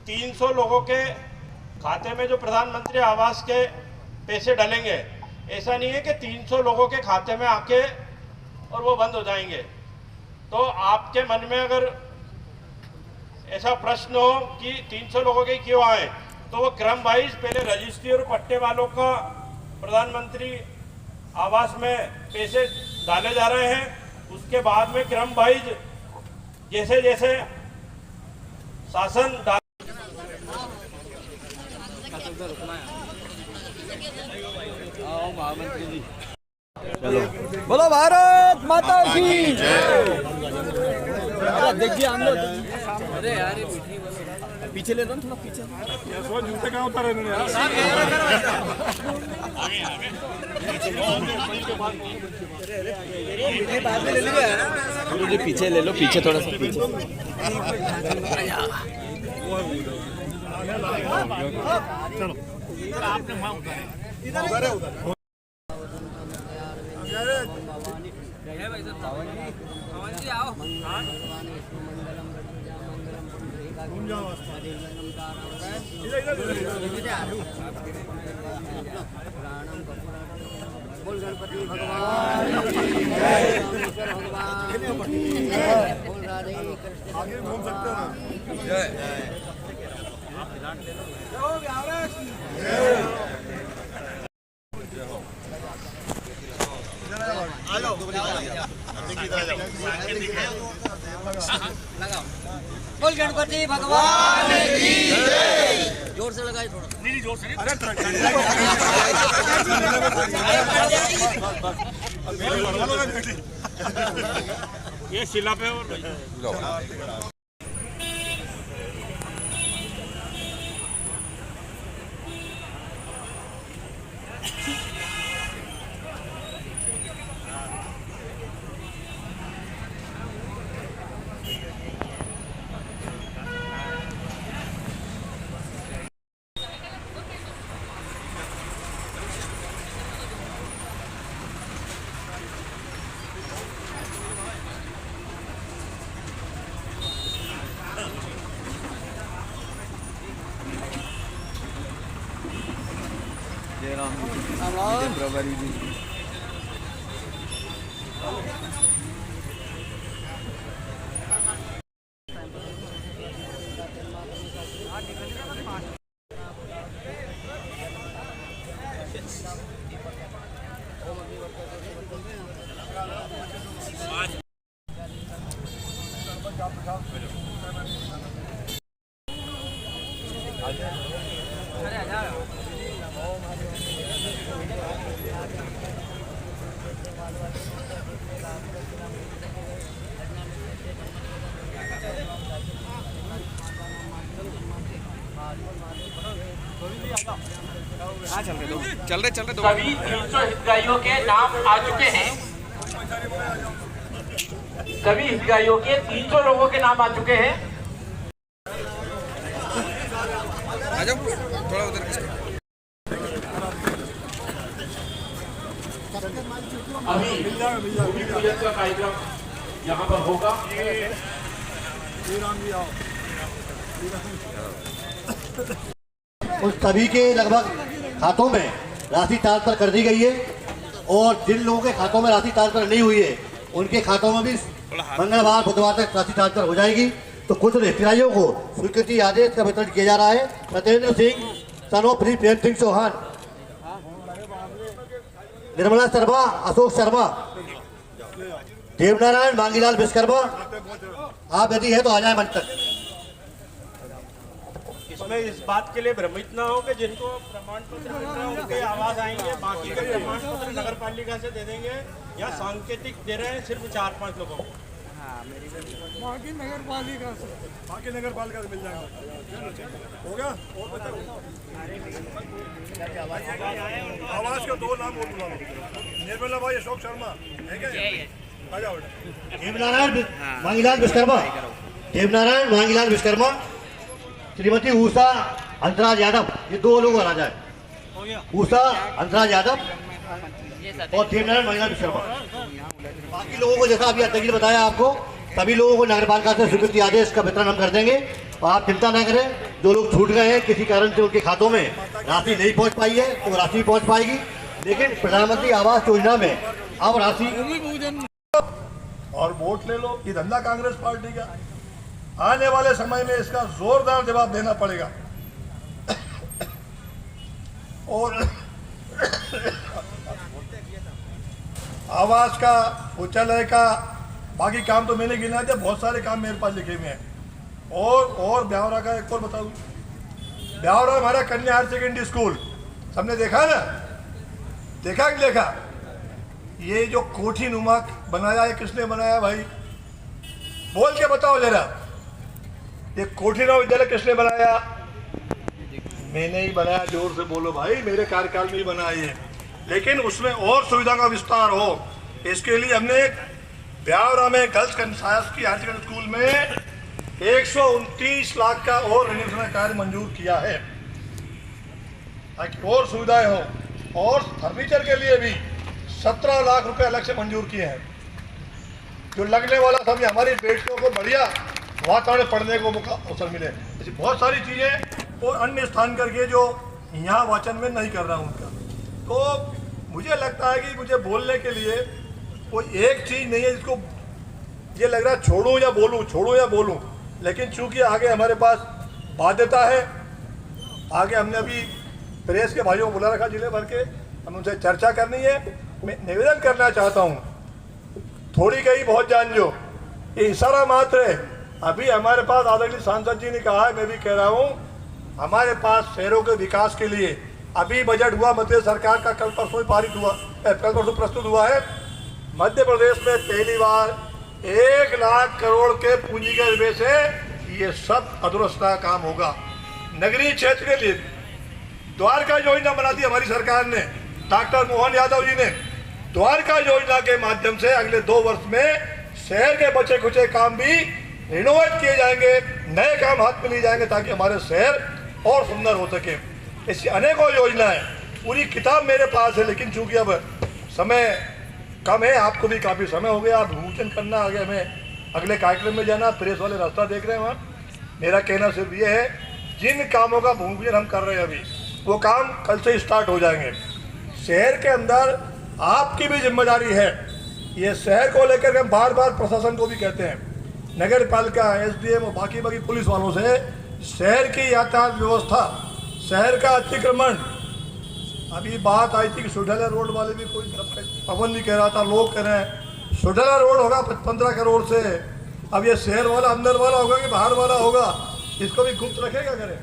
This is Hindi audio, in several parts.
300 लोगों के खाते में जो प्रधानमंत्री आवास के पैसे डलेंगे, ऐसा नहीं है कि 300 लोगों के खाते में आके और वो बंद हो जाएंगे। तो आपके मन में अगर ऐसा प्रश्न हो कि 300 लोगों के क्यों आए, तो वो क्रम वाइज पहले रजिस्ट्री और पट्टे वालों का प्रधानमंत्री आवास में पैसे डाले जा रहे हैं, उसके बाद में क्रम वाइज जैसे जैसे शासन महामंत्री जी चलो बोलो भारत माता की देखिए हम लोग। अरे यार पीछे ले दो थोड़ा पीछे। जूते कहाँ उतारे यार, पीछे ले लो, पीछे थोड़ा सा पीछे। चलो आपने उधर बोल गणपति भगवान बोल राधे कृष्ण आगे घूम सकते हो बोल गणपति भगवान की जोर से लगाए थोड़ा। नहीं जोर से ये शिला पे और प्रभारी जी चल रहे सभी 300 हितग्राहियों के नाम आ चुके हैं। सभी हितग्राहियों के 300 लोगों के नाम आ चुके हैं। थोड़ा उधर अभी भूमि पूजन का कार्यक्रम यहाँ पर होगा। उन सभी के लगभग खातों में राशि ट्रांसफर कर दी गई है और जिन लोगों के खातों में राशि ट्रांसफर नहीं हुई है उनके खातों में भी मंगलवार बुधवार तक राशि ट्रांसफर हो जाएगी। तो कुछ हितग्राहियों को स्वीकृति आदेश का वितरण किया जा रहा है। सत्येंद्र सिंह सन ऑफ श्री प्रेम सिंह चौहान, निर्मला शर्मा, अशोक शर्मा, देवनारायण मांगीलाल विश्वकर्मा, आप यदि है तो आ जाए मंच तक। इसमें इस बात के लिए भ्रमित न हो कि जिनको प्रमाण पत्र मिल रहा है उनके आवाज आएंगे, बाकी के प्रमाण पत्र नगर पालिका से दे देंगे या सांकेतिक दे रहे हैं सिर्फ 4-5 लोगों को। बाकी नगर पालिका से मिल जाएगा। हो गया और बताओ आवाज का 2 नाम और बुला लो। निर्मला भाई, अशोक शर्मा है क्या? आ जाओ। देवनारायण मांगीलाल विश्वकर्मा, देवनारायण मांगीलाल विश्वकर्मा, श्रीमती उषा अंतराज यादव, ये 2 लोग आ जाए। उषा अंतराज यादव और देवनारायण मांगीलाल विश्वकर्मा। बाकी लोगों को जैसा अभी अध्यक्ष ने बताया आपको, सभी लोगों को नगर पालिका से स्वीकृति आदेश का वितरण हम कर देंगे और आप चिंता न करें। जो लोग छूट गए हैं किसी कारण से उनके खातों में राशि नहीं पहुंच पाई है तो राशि पहुंच पाएगी। लेकिन प्रधानमंत्री आवास योजना में अब राशि और वोट ले लो, ये धंधा कांग्रेस पार्टी का। आने वाले समय में इसका जोरदार जवाब देना पड़ेगा। और आवास का, शौचालय का, बाकी काम तो मैंने गिना दिया, बहुत सारे काम मेरे पास लिखे हुए हैं। और ब्यावरा का एक और बताऊं, ब्यावरा हमारा कन्या हायर सेकेंडरी स्कूल सबने देखा ना, देखा कि देखा? ये जो कोठी नुमा बनाया है किसने बनाया भाई? बोल के बताओ जरा, ये कोठी नुमा विद्यालय किसने बनाया? मैंने ही बनाया। जोर से बोलो भाई, मेरे कार्यकाल में ही बना ये। लेकिन उसमें और सुविधा का विस्तार हो, इसके लिए हमने ब्यावरा में गर्ल्स शासकीय हायर सेकेंडरी स्कूल में 129 लाख का और रेनोवेशन कार्य मंजूर किया है ताकि और सुविधाएं हो। और फर्नीचर के लिए भी 17 लाख रुपए अलग से मंजूर किए हैं, जो लगने वाला था भी हमारी बेटियों को बढ़िया वातावरण पढ़ने को मौका अवसर मिले। ऐसी बहुत सारी चीज़ें और अन्य स्थान करके जो यहाँ वाचन में नहीं कर रहा हूँ उनका। तो मुझे लगता है कि मुझे बोलने के लिए कोई एक चीज़ नहीं है जिसको ये लग रहा है छोड़ूं या बोलूं, छोड़ूं या बोलूं। लेकिन चूंकि आगे हमारे पास बाध्यता है, आगे हमने अभी प्रेस के भाइयों को बुला रखा जिले भर के, हम उनसे चर्चा करनी है। मैं निवेदन करना चाहता हूँ, थोड़ी कही बहुत जान जो, ये इशारा मात्र है। अभी हमारे पास आदरणीय सांसद जी ने कहा है, मैं भी कह रहा हूँ, हमारे पास शहरों के विकास के लिए अभी बजट हुआ मध्य सरकार का, कल परसों पारित हुआ, कल परसों प्रस्तुत हुआ है। मध्य प्रदेश में पहली बार 1 लाख करोड़ के पूंजीगत निवेश से ये सब अधूरस्था काम होगा। नगरीय क्षेत्र के लिए द्वारका योजना बना दी हमारी सरकार ने, डॉक्टर मोहन यादव जी ने। द्वारका योजना के माध्यम से अगले 2 वर्ष में शहर के बचे खुचे काम भी रिनोवेट किए जाएंगे, नए काम हाथ में लिए जाएंगे ताकि हमारे शहर और सुंदर हो सके। ऐसी अनेकों योजनाएं, पूरी किताब मेरे पास है, लेकिन चूंकि अब समय कम है, आपको भी काफ़ी समय हो गया, आप भूषण करना आ गया, हमें अगले कार्यक्रम में जाना, प्रेस वाले रास्ता देख रहे हैं वहाँ। मेरा कहना सिर्फ ये है, जिन कामों का भूमिपूजन हम कर रहे हैं अभी, वो काम कल से स्टार्ट हो जाएंगे। शहर के अंदर आपकी भी जिम्मेदारी है। ये शहर को लेकर हम बार बार प्रशासन को भी कहते हैं, नगर पालिका, SDM और बाकी पुलिस वालों से, शहर की यातायात व्यवस्था, शहर का अतिक्रमण। अभी बात आई थी कि सुडला रोड वाले भी कोई पवन भी कह रहा था, लोग कह रहे हैं सुडला रोड होगा 15 करोड़ से। अब ये शहर वाला अंदर वाला होगा कि बाहर वाला होगा, इसको भी गुप्त रखेगा करें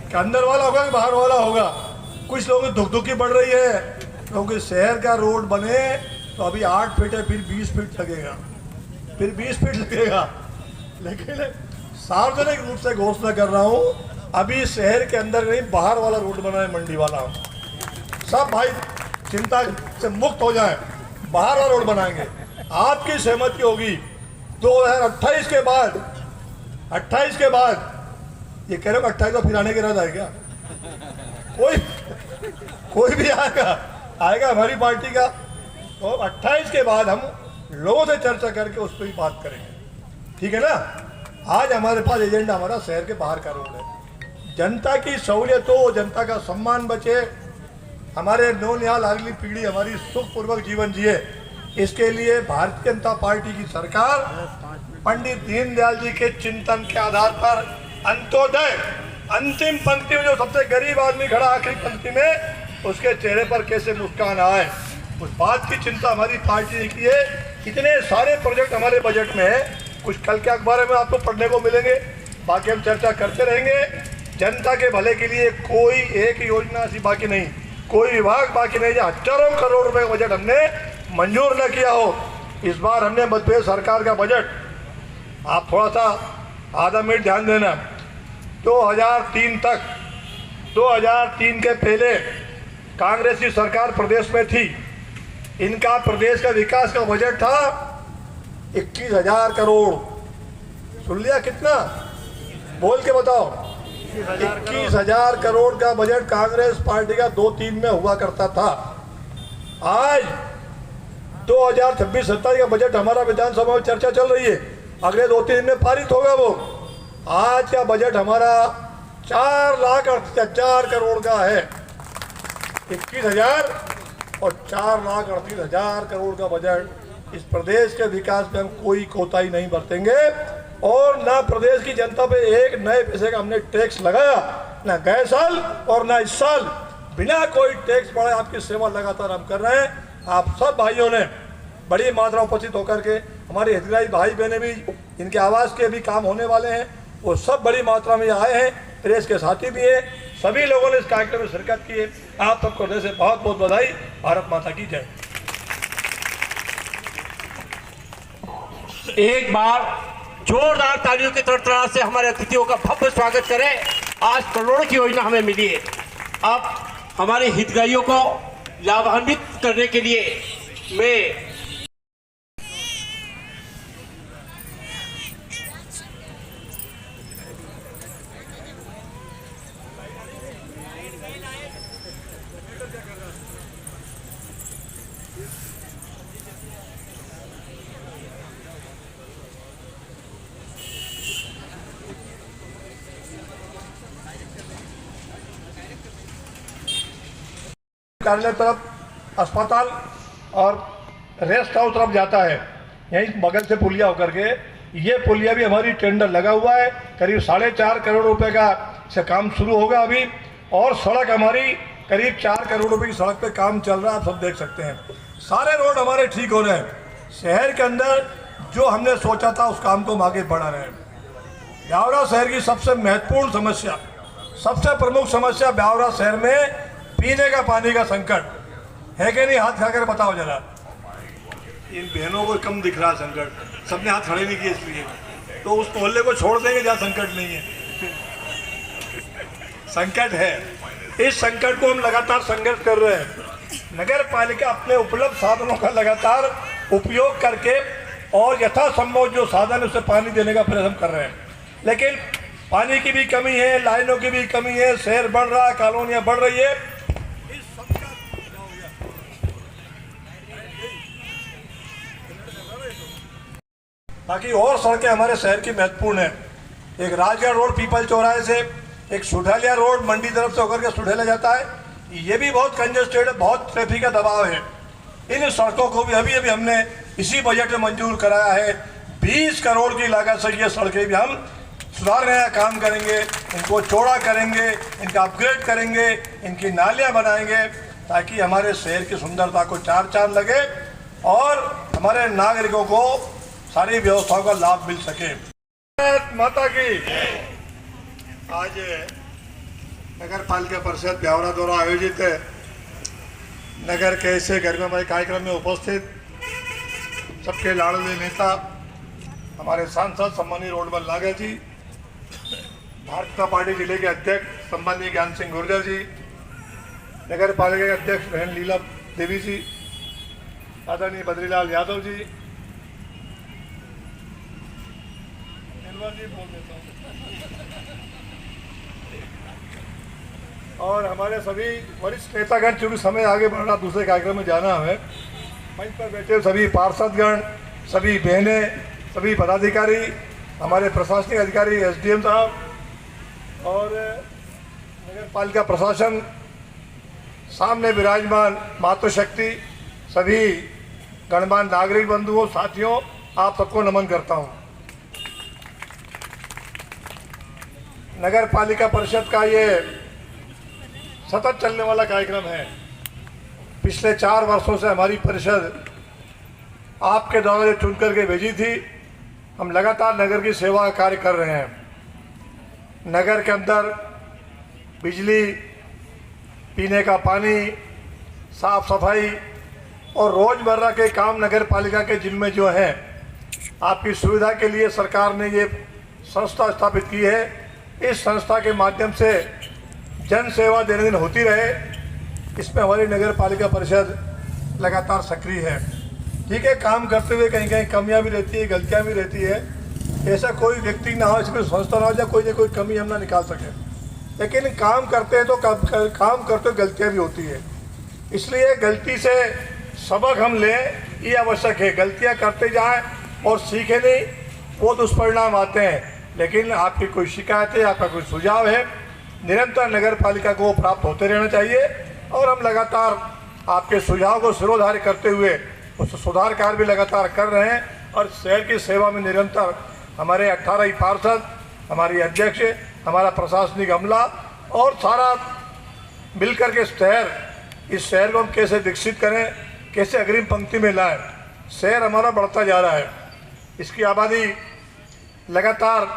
कि अंदर वाला होगा कि बाहर वाला होगा। कुछ लोगों की धुकधुकी बढ़ रही है, क्योंकि शहर का रोड बने तो अभी 8 फीट है, फिर 20 फीट लगेगा, फिर 20 फीट लगेगा। लेकिन सार्वजनिक रूप से घोषणा कर रहा हूँ, अभी शहर के अंदर नहीं, बाहर वाला रोड बना है, मंडी वाला। सब भाई चिंता से मुक्त हो जाए, बाहर वाला रोड बनाएंगे। आपकी सहमति होगी 2028 के बाद, 28 के बाद, ये कह रहे हो 28 को फिर आने के इरादा है क्या? कोई भी आएगा हमारी पार्टी का, तो 28 के बाद हम लोगों से चर्चा करके उस पर भी बात करेंगे, ठीक है ना? आज हमारे पास एजेंडा हमारा शहर के बाहर का रोड है। जनता की सहूलियत हो, जनता का सम्मान बचे, हमारे नौनिहाल अगली पीढ़ी हमारी सुखपूर्वक जीवन जिए, इसके लिए भारतीय जनता पार्टी की सरकार पंडित दीनदयाल जी के चिंतन के आधार पर अंत्योदय, अंतिम पंक्ति में जो सबसे गरीब आदमी खड़ा आखिरी पंक्ति में, उसके चेहरे पर कैसे मुस्कान आए, उस बात की चिंता हमारी पार्टी ने की है। इतने सारे प्रोजेक्ट हमारे बजट में है, कुछ कल के अखबार में आपको पढ़ने को मिलेंगे, बाकी हम चर्चा करते रहेंगे। जनता के भले के लिए कोई एक योजना ऐसी बाकी नहीं, कोई विभाग बाकी नहीं जो हजारों करोड़ रुपए का बजट हमने मंजूर न किया हो। इस बार हमने मध्य प्रदेश सरकार का बजट, आप थोड़ा सा आधा मिनट ध्यान देना, 2003 तक, 2003 के पहले कांग्रेस की सरकार प्रदेश में थी, इनका प्रदेश का विकास का बजट था 21,000 करोड़। सुन लिया कितना? बोल के बताओ। 21,000 करोड़ का बजट कांग्रेस पार्टी का 2-3 में हुआ करता था। आज 2026-27 का बजट हमारा विधानसभा में चर्चा चल रही है, अगले 2-3 दिन में पारित होगा वो। आज का बजट हमारा 4,38,000 करोड़ का है। 21,000 और 4,38,000 करोड़ का बजट। इस प्रदेश के विकास में हम कोई कोताही नहीं बरतेंगे और ना प्रदेश की जनता पे एक नए पैसे का हमने टैक्स लगाया, ना गए साल और ना इस साल। बिना कोई टैक्स बढ़ाए आपकी सेवा लगातार हम कर रहे हैं। आप सब भाइयों ने बड़ी मात्रा उपस्थित होकर के, हमारे हितग्राही भाई बहने भी, इनके आवास के भी काम होने वाले हैं, वो सब बड़ी मात्रा में आए हैं। प्रेस के साथी भी हैं। सभी लोगों ने इस कार्यक्रम में शिरकत की है। आप सबको हृदय से बहुत बहुत बधाई। भारत माता की जय। एक बार जोरदार तालियों की तड़तड़ाहट से हमारे अतिथियों का भव्य स्वागत करें। आज करोड़ों की योजना हमें मिली है। अब हमारे हितग्राहियों को लाभान्वित करने के लिए मैं कार्यालय तरफ अस्पताल और रेस्ट हाउस तरफ जाता है, यहीं बगल से पुलिया होकर के। ये पुलिया भी हमारी टेंडर लगा हुआ है। करीब 4.5 करोड़ रुपए का से काम शुरू होगा अभी। और सड़क हमारी करीब 4 करोड़ रुपए की सड़क पे काम चल रहा है, आप सब देख सकते हैं। सारे रोड हमारे ठीक हो रहे हैं। शहर के अंदर जो हमने सोचा था उस काम को हम आगे बढ़ा रहे हैं। ब्यावरा शहर की सबसे महत्वपूर्ण समस्या, सबसे प्रमुख समस्या ब्यावरा शहर में पीने का पानी का संकट है कि नहीं? हाथ खाकर बताओ जरा। इन बहनों को कम दिख रहा संकट, सबने हाथ खड़े नहीं किए इसलिए। तो उस मोहल्ले को छोड़ देंगे जहाँ संकट नहीं है। संकट है। इस संकट को हम लगातार संघर्ष कर रहे हैं। नगर पालिका अपने उपलब्ध साधनों का लगातार उपयोग करके और यथासंभव जो साधन उसे पानी देने का प्रयास हम कर रहे हैं। लेकिन पानी की भी कमी है, लाइनों की भी कमी है, शहर बढ़ रहा है, कॉलोनियाँ बढ़ रही है। बाकी और सड़कें हमारे शहर की महत्वपूर्ण है। एक राजगढ़ रोड पीपल चौराहे से, एक सुठेलिया रोड मंडी तरफ से होकर के सुठेला जाता है, ये भी बहुत कंजेस्टेड है, बहुत ट्रैफिक का दबाव है। इन सड़कों को भी अभी हमने इसी बजट में मंजूर कराया है। 20 करोड़ की लागत से ये सड़कें भी हम सुधारने का काम करेंगे, इनको चौड़ा करेंगे, इनका अपग्रेड करेंगे, इनकी नालियाँ बनाएंगे ताकि हमारे शहर की सुंदरता को चार चांद लगे और हमारे नागरिकों को सारी व्यवस्थाओं का लाभ मिल सके। माता की आज नगर पालिका परिषद ब्यावरा द्वारा आयोजित नगर के ऐसे गरिमामय कार्यक्रम में उपस्थित सबके लाडले नेता हमारे सांसद सम्मानीय रोडमल नागर जी, भारतीय जनता पार्टी जिले के अध्यक्ष सम्मानीय ज्ञान सिंह गुर्जर जी, नगर पालिका के अध्यक्ष बहन लीला देवी जी, आदरणीय बद्रीलाल यादव जी, और हमारे सभी वरिष्ठ नेतागण, चूंकि समय आगे बढ़ रहा, दूसरे कार्यक्रम में जाना हमें, मंच पर बैठे सभी पार्षदगण, सभी बहनें, सभी पदाधिकारी, हमारे प्रशासनिक अधिकारी, एसडीएम साहब और नगर पालिका प्रशासन, सामने विराजमान मातृशक्ति, सभी गणमान्य नागरिक बंधुओं, साथियों, आप सबको नमन करता हूं। नगर पालिका परिषद का ये सतत चलने वाला कार्यक्रम है। पिछले 4 वर्षों से हमारी परिषद आपके द्वारा जो चुन करके भेजी थी, हम लगातार नगर की सेवा का कार्य कर रहे हैं। नगर के अंदर बिजली, पीने का पानी, साफ सफाई और रोजमर्रा के काम नगर पालिका के जिम्मे जो हैं, आपकी सुविधा के लिए सरकार ने ये संस्था स्थापित की है। इस संस्था के माध्यम से जन सेवा दिन दिन होती रहे, इसमें हमारी नगर पालिका परिषद लगातार सक्रिय है। ठीक है, काम करते हुए कहीं कहीं कमियां भी रहती है, गलतियां भी रहती है। ऐसा कोई व्यक्ति ना हो, इसमें संस्था ना हो या कोई कमी हम ना निकाल सके, लेकिन काम करते हैं तो काम करते हुए गलतियाँ भी होती है। इसलिए गलती से सबक हम लें, ये आवश्यक है। गलतियाँ करते जाएँ और सीखे नहीं, वो दुष्परिणाम आते हैं। लेकिन आपकी कोई शिकायत है, आपका कोई सुझाव है, निरंतर नगर पालिका को प्राप्त होते रहना चाहिए और हम लगातार आपके सुझाव को सिरोधार्य करते हुए उस सुधार कार्य भी लगातार कर रहे हैं और शहर की सेवा में निरंतर हमारे 18 ही पार्षद, हमारी अध्यक्ष, हमारा प्रशासनिक अमला और सारा मिलकर के इस शहर को हम कैसे विकसित करें, कैसे अग्रिम पंक्ति में लाएं। शहर हमारा बढ़ता जा रहा है, इसकी आबादी लगातार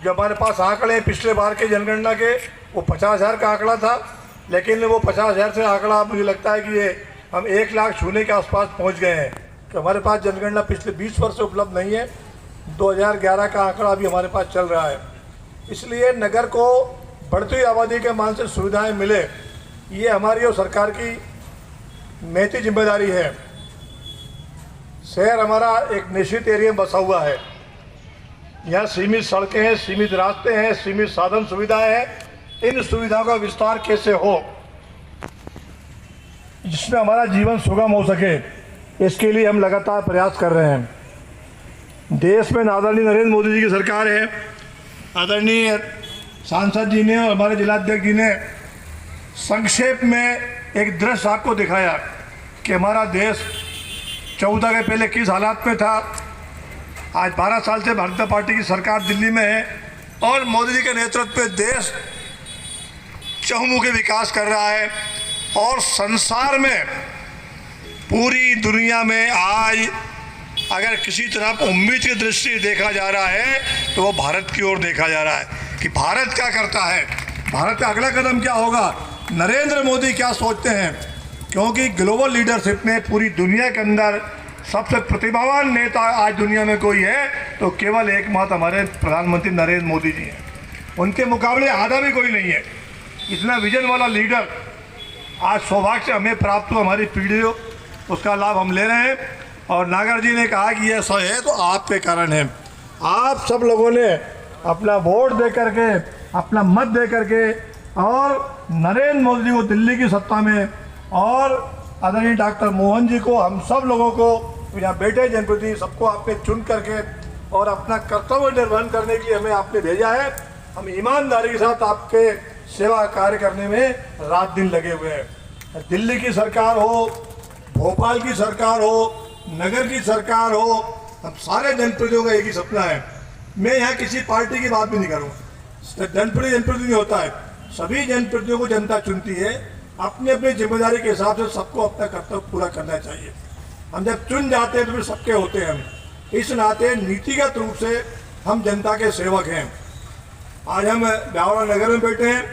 जो हमारे पास आंकड़े हैं पिछले बार के जनगणना के वो 50,000 का आंकड़ा था, लेकिन वो 50,000 से आंकड़ा मुझे लगता है कि ये हम 1 लाख छूने के आसपास पहुंच गए हैं। कि हमारे पास जनगणना पिछले 20 वर्ष से उपलब्ध नहीं है, 2011 का आंकड़ा अभी हमारे पास चल रहा है। इसलिए नगर को बढ़ती हुई आबादी के मान से सुविधाएं मिले, ये हमारी और सरकार की महती जिम्मेदारी है। शहर हमारा एक निश्चित एरिया में बसा हुआ है, यहाँ सीमित सड़कें हैं, सीमित रास्ते हैं, सीमित साधन सुविधाएं हैं। इन सुविधाओं का विस्तार कैसे हो जिसमें हमारा जीवन सुगम हो सके, इसके लिए हम लगातार प्रयास कर रहे हैं। देश में आदरणीय नरेंद्र मोदी जी की सरकार है। आदरणीय सांसद जी ने और हमारे जिलाध्यक्ष जी ने संक्षेप में एक दृश्य आपको दिखाया कि हमारा देश 14 के पहले किस हालात में था। आज 12 साल से भारतीय जनता पार्टी की सरकार दिल्ली में है और मोदी जी के नेतृत्व में देश चहुमुखी विकास कर रहा है और संसार में, पूरी दुनिया में आज अगर किसी तरफ उम्मीद की दृष्टि देखा जा रहा है तो वो भारत की ओर देखा जा रहा है कि भारत क्या करता है, भारत का अगला कदम क्या होगा, नरेंद्र मोदी क्या सोचते हैं। क्योंकि ग्लोबल लीडरशिप में पूरी दुनिया के अंदर सबसे प्रतिभावान नेता आज दुनिया में कोई है तो केवल एकमात्र हमारे प्रधानमंत्री नरेंद्र मोदी जी हैं। उनके मुकाबले आधा भी कोई नहीं है। इतना विजन वाला लीडर आज सौभाग्य से हमें प्राप्त हुआ, हमारी पीढ़ी हो, उसका लाभ हम ले रहे हैं। और नागर जी ने कहा कि ऐसा है तो आपके कारण है। आप सब लोगों ने अपना वोट दे करके, अपना मत दे करके और नरेंद्र मोदी जी को दिल्ली की सत्ता में और आदरणीय डॉक्टर मोहन जी को, हम सब लोगों को यहाँ बैठे जनप्रतिनिधि सबको आपने चुन करके और अपना कर्तव्य निर्वहन करने के लिए हमें आपने भेजा है। हम ईमानदारी के साथ आपके सेवा कार्य करने में रात दिन लगे हुए हैं। दिल्ली की सरकार हो, भोपाल की सरकार हो, नगर की सरकार हो, हम सारे जनप्रतिनिधियों का एक ही सपना है। मैं यहाँ किसी पार्टी की बात भी नहीं करूँगा। जनप्रतिनिधि होता है, सभी जनप्रतिनिधियों को जनता चुनती है। अपनी अपनी जिम्मेदारी के हिसाब से सबको अपना कर्तव्य पूरा करना चाहिए। हम जब चुन जाते हैं तो फिर सबके होते हैं। हम इस नाते नीतिगत रूप से हम जनता के सेवक हैं। आज हम ब्यावरा नगर में बैठे हैं।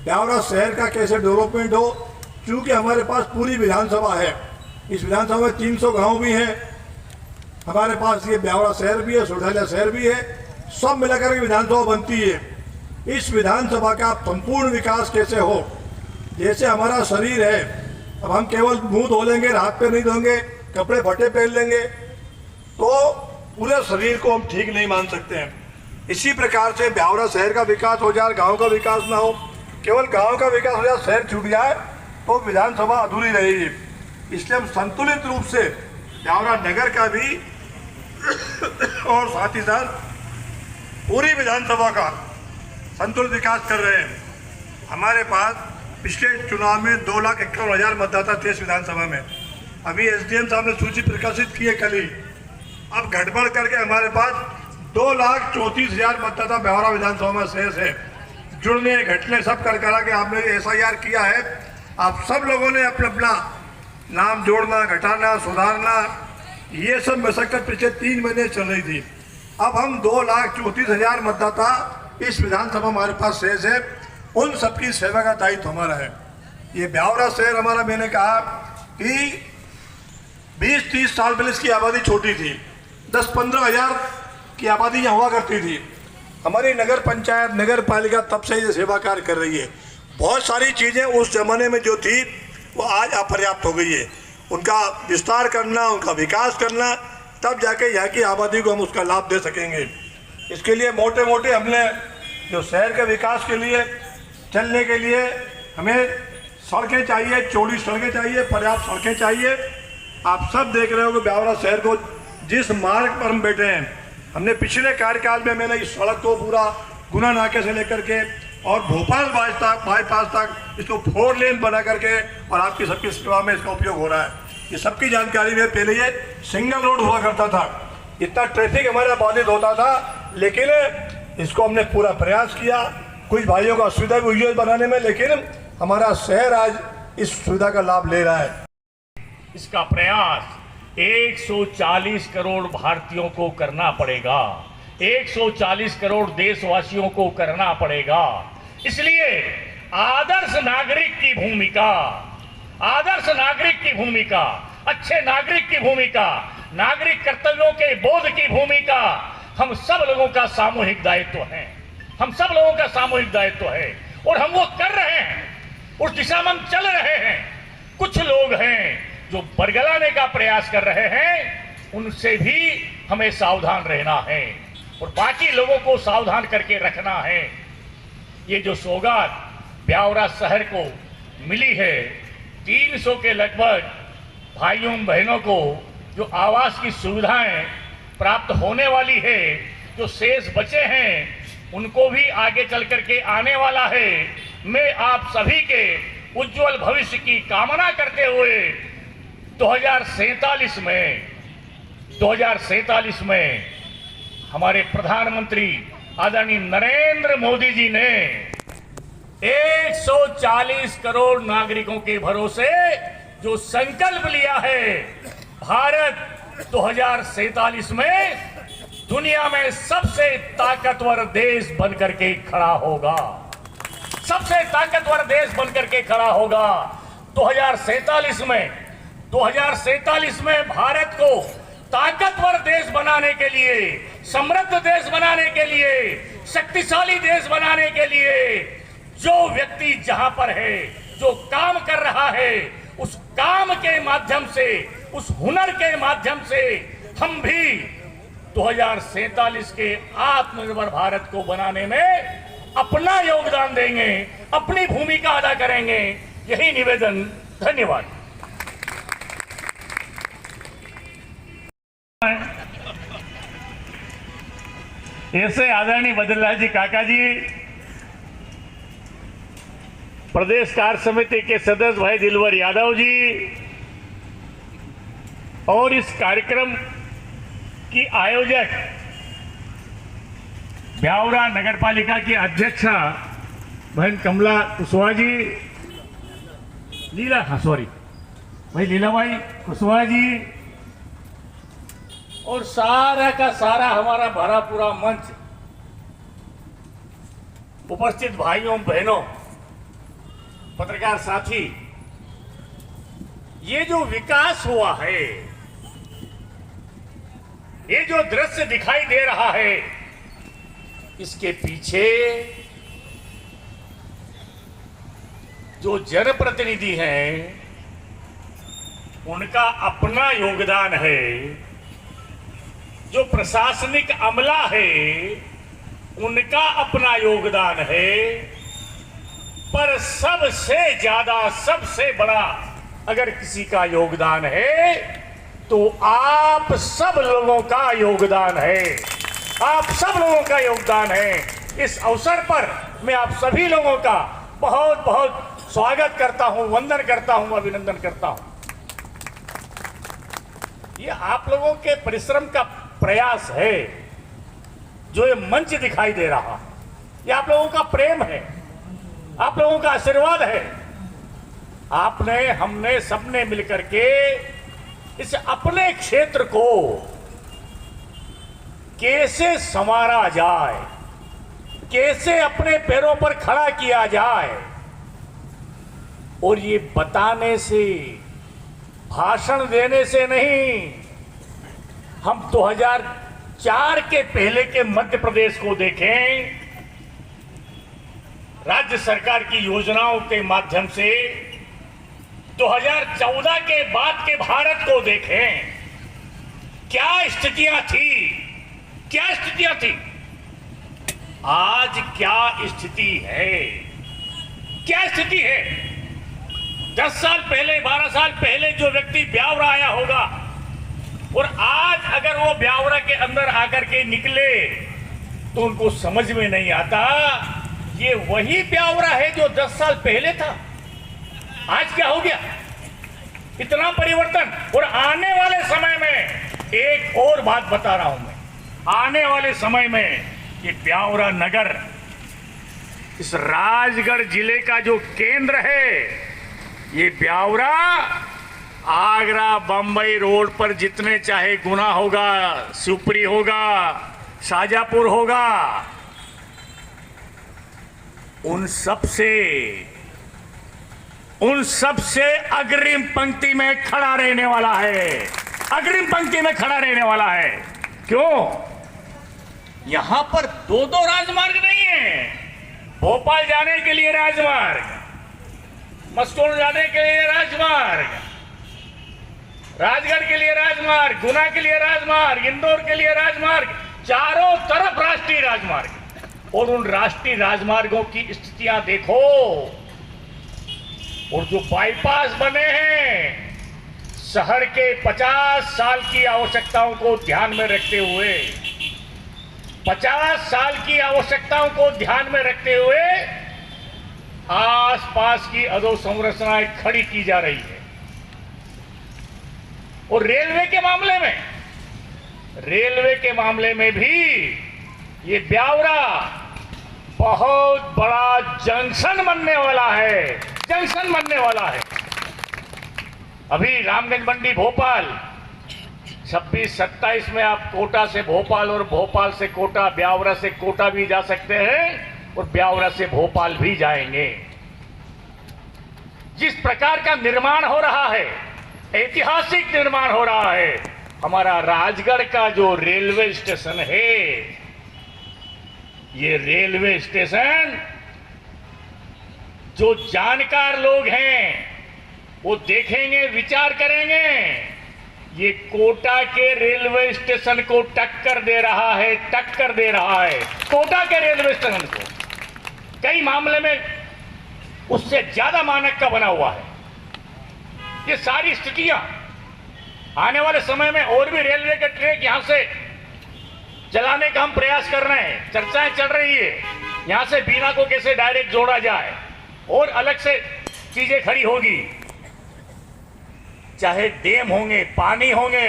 ब्यावरा शहर का कैसे डेवलपमेंट हो, चूँकि हमारे पास पूरी विधानसभा है, इस विधानसभा में 300 गांव भी हैं, हमारे पास ये ब्यावरा शहर भी है, सोढालिया शहर भी है, सब मिलाकर के विधानसभा बनती है। इस विधानसभा का संपूर्ण विकास कैसे हो, जैसे हमारा शरीर है, अब हम केवल मुंह धो लेंगे, हाथ पे नहीं धोएंगे, कपड़े फटे पहन लेंगे तो पूरे शरीर को हम ठीक नहीं मान सकते हैं। इसी प्रकार से ब्यावरा शहर का विकास हो जाए, गांव का विकास ना हो, केवल गांव का विकास हो जाए, शहर छूट जाए तो विधानसभा अधूरी रहेगी। इसलिए हम संतुलित रूप से ब्यावरा नगर का भी और साथ ही साथ पूरी विधानसभा का संतुलित विकास कर रहे हैं। हमारे पास पिछले चुनाव में 2,51,000 मतदाता थे इस विधानसभा में। अभी एसडीएम साहब ने सूची प्रकाशित की है कल ही। अब घटबढ़ करके हमारे पास 2,34,000 मतदाता ब्यावरा विधानसभा में शेष है। जुड़ने घटने सब कर करा के आपने SIR किया है। आप सब लोगों ने अपना अपना नाम जोड़ना, घटाना, सुधारना, ये सब मशक्कत पिछले 3 महीने चल रही थी। अब हम 2,34,000 मतदाता इस विधानसभा हमारे पास शेष है। उन सबकी सेवा का दायित्व हमारा है। ये ब्यावरा शहर हमारा, मैंने कहा कि 20-30 साल पहले इसकी आबादी छोटी थी, 10-15 हज़ार की आबादी यहाँ हुआ करती थी। हमारी नगर पंचायत, नगर पालिका तब से ये सेवा कार्य कर रही है। बहुत सारी चीज़ें उस जमाने में जो थी वो आज अपर्याप्त हो गई है। उनका विस्तार करना, उनका विकास करना, तब जाके यहाँ की आबादी को हम उसका लाभ दे सकेंगे। इसके लिए मोटे मोटे हमने जो शहर के विकास के लिए, चलने के लिए हमें सड़कें चाहिए, चौड़ी सड़कें चाहिए, पर्याप्त सड़कें चाहिए। आप सब देख रहे हो कि ब्यावरा शहर को जिस मार्ग पर हम बैठे हैं, हमने पिछले कार्यकाल में मैंने इस सड़क को पूरा गुना नाके से लेकर के और भोपाल बाईपास तक इसको 4 लेन बना करके और आपकी सबकी सेवा में इसका उपयोग हो रहा है। ये सबकी जानकारी में पहले ये सिंगल रोड हुआ करता था, इतना ट्रैफिक हमारा बाधित होता था, लेकिन इसको हमने पूरा प्रयास किया। कुछ भाइयों को सुविधा भी हुई है बनाने में, लेकिन हमारा शहर आज इस सुविधा का लाभ ले रहा है। इसका प्रयास 140 करोड़ भारतीयों को करना पड़ेगा, 140 करोड़ देशवासियों को करना पड़ेगा। इसलिए आदर्श नागरिक की भूमिका, आदर्श नागरिक की भूमिका, अच्छे नागरिक की भूमिका, नागरिक कर्तव्यों के बोध की भूमिका हम सब लोगों का सामूहिक दायित्व है, हम सब लोगों का सामूहिक दायित्व है और हम वो कर रहे हैं, उस दिशा में हम चल रहे हैं। कुछ लोग हैं जो बरगलाने का प्रयास कर रहे हैं, उनसे भी हमें सावधान रहना है और बाकी लोगों को सावधान करके रखना है। ये जो सौगात ब्यावरा शहर को मिली है, 300 के लगभग भाइयों बहनों को जो आवास की सुविधाएं प्राप्त होने वाली है, जो शेष बचे हैं उनको भी आगे चल करके आने वाला है। मैं आप सभी के उज्जवल भविष्य की कामना करते हुए 2047 में हमारे प्रधानमंत्री आदरणीय नरेंद्र मोदी जी ने 140 करोड़ नागरिकों के भरोसे जो संकल्प लिया है, भारत 2047 में दुनिया में सबसे ताकतवर देश बनकर के खड़ा होगा, सबसे ताकतवर देश बनकर के खड़ा होगा। 2047 में भारत को ताकतवर देश बनाने के लिए, समृद्ध देश बनाने के लिए, शक्तिशाली देश बनाने के लिए जो व्यक्ति जहां पर है, जो काम कर रहा है, उस काम के माध्यम से, उस हुनर के माध्यम से हम भी 2047 के आत्मनिर्भर भारत को बनाने में अपना योगदान देंगे, अपनी भूमिका अदा करेंगे। यही निवेदन। धन्यवाद। ऐसे आदरणीय बद्रीलाल जी काका जी, प्रदेश कार्य समिति के सदस्य भाई दिलवर यादव जी और इस कार्यक्रम की आयोजक ब्यावरा नगर पालिका की अध्यक्षा बहन कमला कुशवाहा जी, लीलाबाई कुशवाहा जी और सारा का सारा हमारा भरा पूरा मंच, उपस्थित भाइयों बहनों, पत्रकार साथी, ये जो विकास हुआ है, ये जो दृश्य दिखाई दे रहा है, इसके पीछे जो जनप्रतिनिधि हैं उनका अपना योगदान है, जो प्रशासनिक अमला है उनका अपना योगदान है, पर सबसे ज्यादा, सबसे बड़ा अगर किसी का योगदान है तो आप सब लोगों का योगदान है, आप सब लोगों का योगदान है। इस अवसर पर मैं आप सभी लोगों का बहुत बहुत स्वागत करता हूं, वंदन करता हूं, अभिनंदन करता हूं। ये आप लोगों के परिश्रम का प्रयास है, जो ये मंच दिखाई दे रहा, ये आप लोगों का प्रेम है, आप लोगों का आशीर्वाद है। आपने, हमने, सबने मिलकर के इस अपने क्षेत्र को कैसे संवारा जाए, कैसे अपने पैरों पर खड़ा किया जाए, और ये बताने से, भाषण देने से नहीं। हम 2004 के पहले के मध्य प्रदेश को देखें, राज्य सरकार की योजनाओं के माध्यम से 2014 के बाद के भारत को देखें, क्या स्थितियां थी, क्या स्थितियां थी, आज क्या स्थिति है, क्या स्थिति है। 10 साल पहले, 12 साल पहले जो व्यक्ति ब्यावरा आया होगा और आज अगर वो ब्यावरा के अंदर आकर के निकले तो उनको समझ में नहीं आता ये वही ब्यावरा है जो 10 साल पहले था। आज क्या हो गया, इतना परिवर्तन। और आने वाले समय में एक और बात बता रहा हूं मैं, आने वाले समय में ये ब्यावरा नगर, इस राजगढ़ जिले का जो केंद्र है, ये ब्यावरा आगरा बंबई रोड पर जितने चाहे गुना होगा, शिवपुरी होगा, शाजापुर होगा, उन सबसे अग्रिम पंक्ति में खड़ा रहने वाला है, अग्रिम पंक्ति में खड़ा रहने वाला है। क्यों? यहां पर दो राजमार्ग नहीं है। भोपाल जाने के लिए राजमार्ग, मस्कोन जाने के लिए राजमार्ग, राजगढ़ के लिए राजमार्ग, गुना के लिए राजमार्ग, इंदौर के लिए राजमार्ग, चारों तरफ राष्ट्रीय राजमार्ग। और उन राष्ट्रीय राजमार्गों की स्थितियां देखो। और जो बाईपास बने हैं, शहर के 50 साल की आवश्यकताओं को ध्यान में रखते हुए, 50 साल की आवश्यकताओं को ध्यान में रखते हुए आसपास की अधोसंरचनाएं खड़ी की जा रही है। और रेलवे के मामले में भी ये ब्यावरा बहुत बड़ा जंक्शन बनने वाला है, जंक्शन बनने वाला है। अभी रामगंज मंडी भोपाल 26-27 में आप कोटा से भोपाल और भोपाल से कोटा, ब्यावरा से कोटा भी जा सकते हैं और ब्यावरा से भोपाल भी जाएंगे। जिस प्रकार का निर्माण हो रहा है, ऐतिहासिक निर्माण हो रहा है। हमारा राजगढ़ का जो रेलवे स्टेशन है, ये रेलवे स्टेशन, जो जानकार लोग हैं वो देखेंगे, विचार करेंगे, ये कोटा के रेलवे स्टेशन को टक्कर दे रहा है, टक्कर दे रहा है कोटा के रेलवे स्टेशन को। कई मामले में उससे ज्यादा मानक का बना हुआ है। ये सारी स्थितियां आने वाले समय में, और भी रेलवे के ट्रैक यहां से चलाने का हम प्रयास कर रहे हैं, चर्चाएं चल रही है। यहां से बीना को कैसे डायरेक्ट जोड़ा जाए और अलग से चीजें खड़ी होगी। चाहे डैम होंगे, पानी होंगे,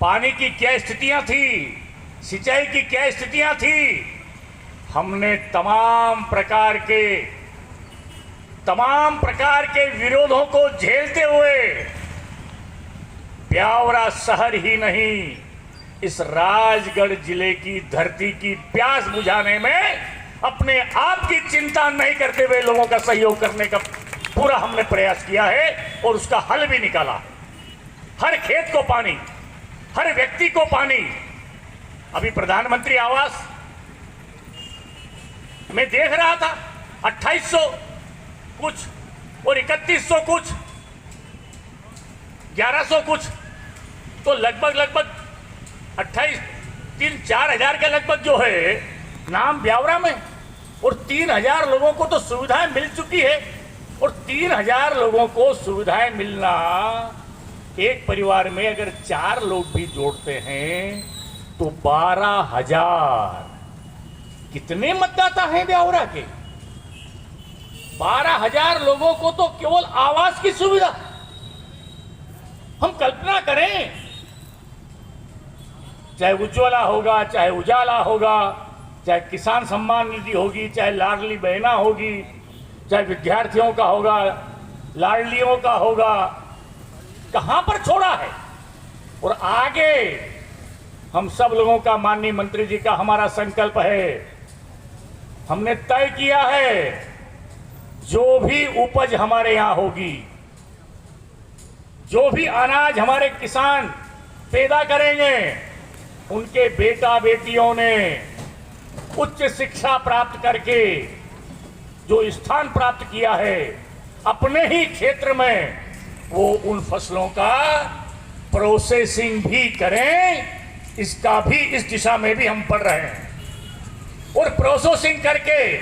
पानी की क्या स्थितियां थी, सिंचाई की क्या स्थितियां थी, हमने तमाम प्रकार के विरोधों को झेलते हुए ब्यावरा शहर ही नहीं, इस राजगढ़ जिले की धरती की प्यास बुझाने में अपने आप की चिंता नहीं करते हुए लोगों का सहयोग करने का पूरा हमने प्रयास किया है और उसका हल भी निकाला। हर खेत को पानी, हर व्यक्ति को पानी। अभी प्रधानमंत्री आवास में देख रहा था 2800 कुछ और 3100 कुछ, 1100 कुछ, तो लगभग 28-4 हजार के लगभग जो है नाम ब्यावरा में। और 3000 लोगों को तो सुविधाएं मिल चुकी है। और 3000 लोगों को सुविधाएं मिलना, एक परिवार में अगर 4 लोग भी जोड़ते हैं तो 12,000। कितने मतदाता हैं ब्यावरा के? 12,000 लोगों को तो केवल आवास की सुविधा। हम कल्पना करें, चाहे उज्ज्वला होगा, चाहे उजाला होगा, चाहे किसान सम्मान निधि होगी, चाहे लाडली बहना होगी, चाहे विद्यार्थियों का होगा, लाडलियों का होगा, कहां पर छोड़ा है। और आगे हम सब लोगों का, माननीय मंत्री जी का हमारा संकल्प है, हमने तय किया है, जो भी उपज हमारे यहां होगी, जो भी अनाज हमारे किसान पैदा करेंगे, उनके बेटा बेटियों ने उच्च शिक्षा प्राप्त करके जो स्थान प्राप्त किया है अपने ही क्षेत्र में, वो उन फसलों का प्रोसेसिंग भी करें। इसका भी, इस दिशा में भी हम बढ़ रहे हैं। और प्रोसेसिंग करके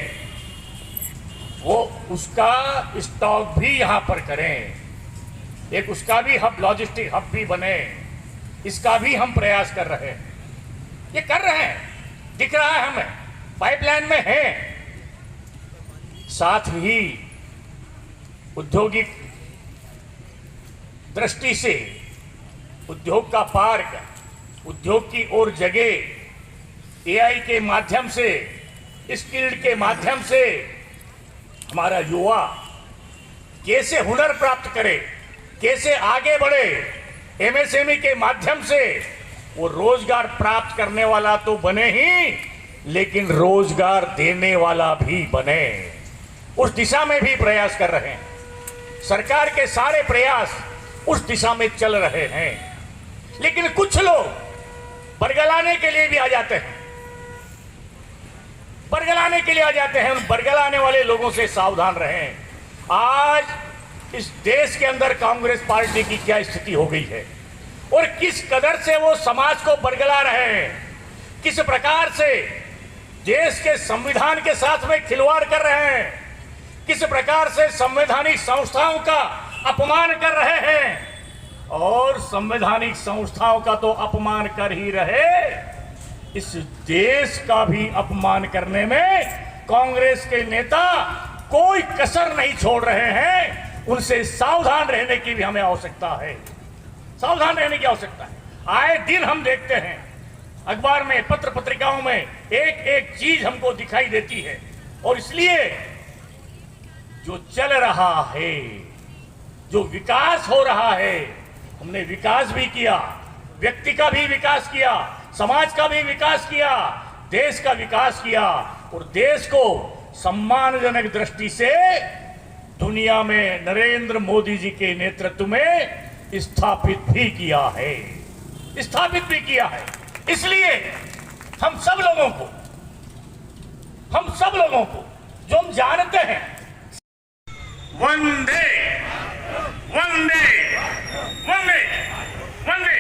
वो उसका स्टॉक भी यहां पर करें, एक उसका भी हब, लॉजिस्टिक हब भी बने। इसका भी हम प्रयास कर रहे हैं, ये कर रहे हैं, दिख रहा है हमें, पाइपलाइन में है। साथ ही औद्योगिक दृष्टि से उद्योग का पार्क, उद्योग की और जगह एआई के माध्यम से, स्किल्ड के माध्यम से हमारा युवा कैसे हुनर प्राप्त करे, कैसे आगे बढ़े, एमएसएमई के माध्यम से वो रोजगार प्राप्त करने वाला तो बने ही, लेकिन रोजगार देने वाला भी बने, उस दिशा में भी प्रयास कर रहे हैं। सरकार के सारे प्रयास उस दिशा में चल रहे हैं। लेकिन कुछ लोग बरगलाने के लिए भी आ जाते हैं, बरगलाने के लिए आ जाते हैं। उन बरगलाने वाले लोगों से सावधान रहें। आज इस देश के अंदर कांग्रेस पार्टी की क्या स्थिति हो गई है और किस कदर से वो समाज को बरगला रहे हैं, किस प्रकार से देश के संविधान के साथ में खिलवाड़ कर रहे हैं, किस प्रकार से संवैधानिक संस्थाओं का अपमान कर रहे हैं। और संवैधानिक संस्थाओं का तो अपमान कर ही रहे, इस देश का भी अपमान करने में कांग्रेस के नेता कोई कसर नहीं छोड़ रहे हैं। उनसे सावधान रहने की भी हमें आवश्यकता है, सावधान रहने की आवश्यकता है। आए दिन हम देखते हैं अखबार में, पत्र पत्रिकाओं में एक एक चीज हमको दिखाई देती है। और इसलिए जो चल रहा है, जो विकास हो रहा है, हमने विकास भी किया, व्यक्ति का भी विकास किया, समाज का भी विकास किया, देश का विकास किया और देश को सम्मानजनक दृष्टि से दुनिया में नरेंद्र मोदी जी के नेतृत्व में स्थापित भी किया है, स्थापित भी किया है। इसलिए हम सब लोगों को जो हम जानते हैं, वंदे वंदे वंदे वंदे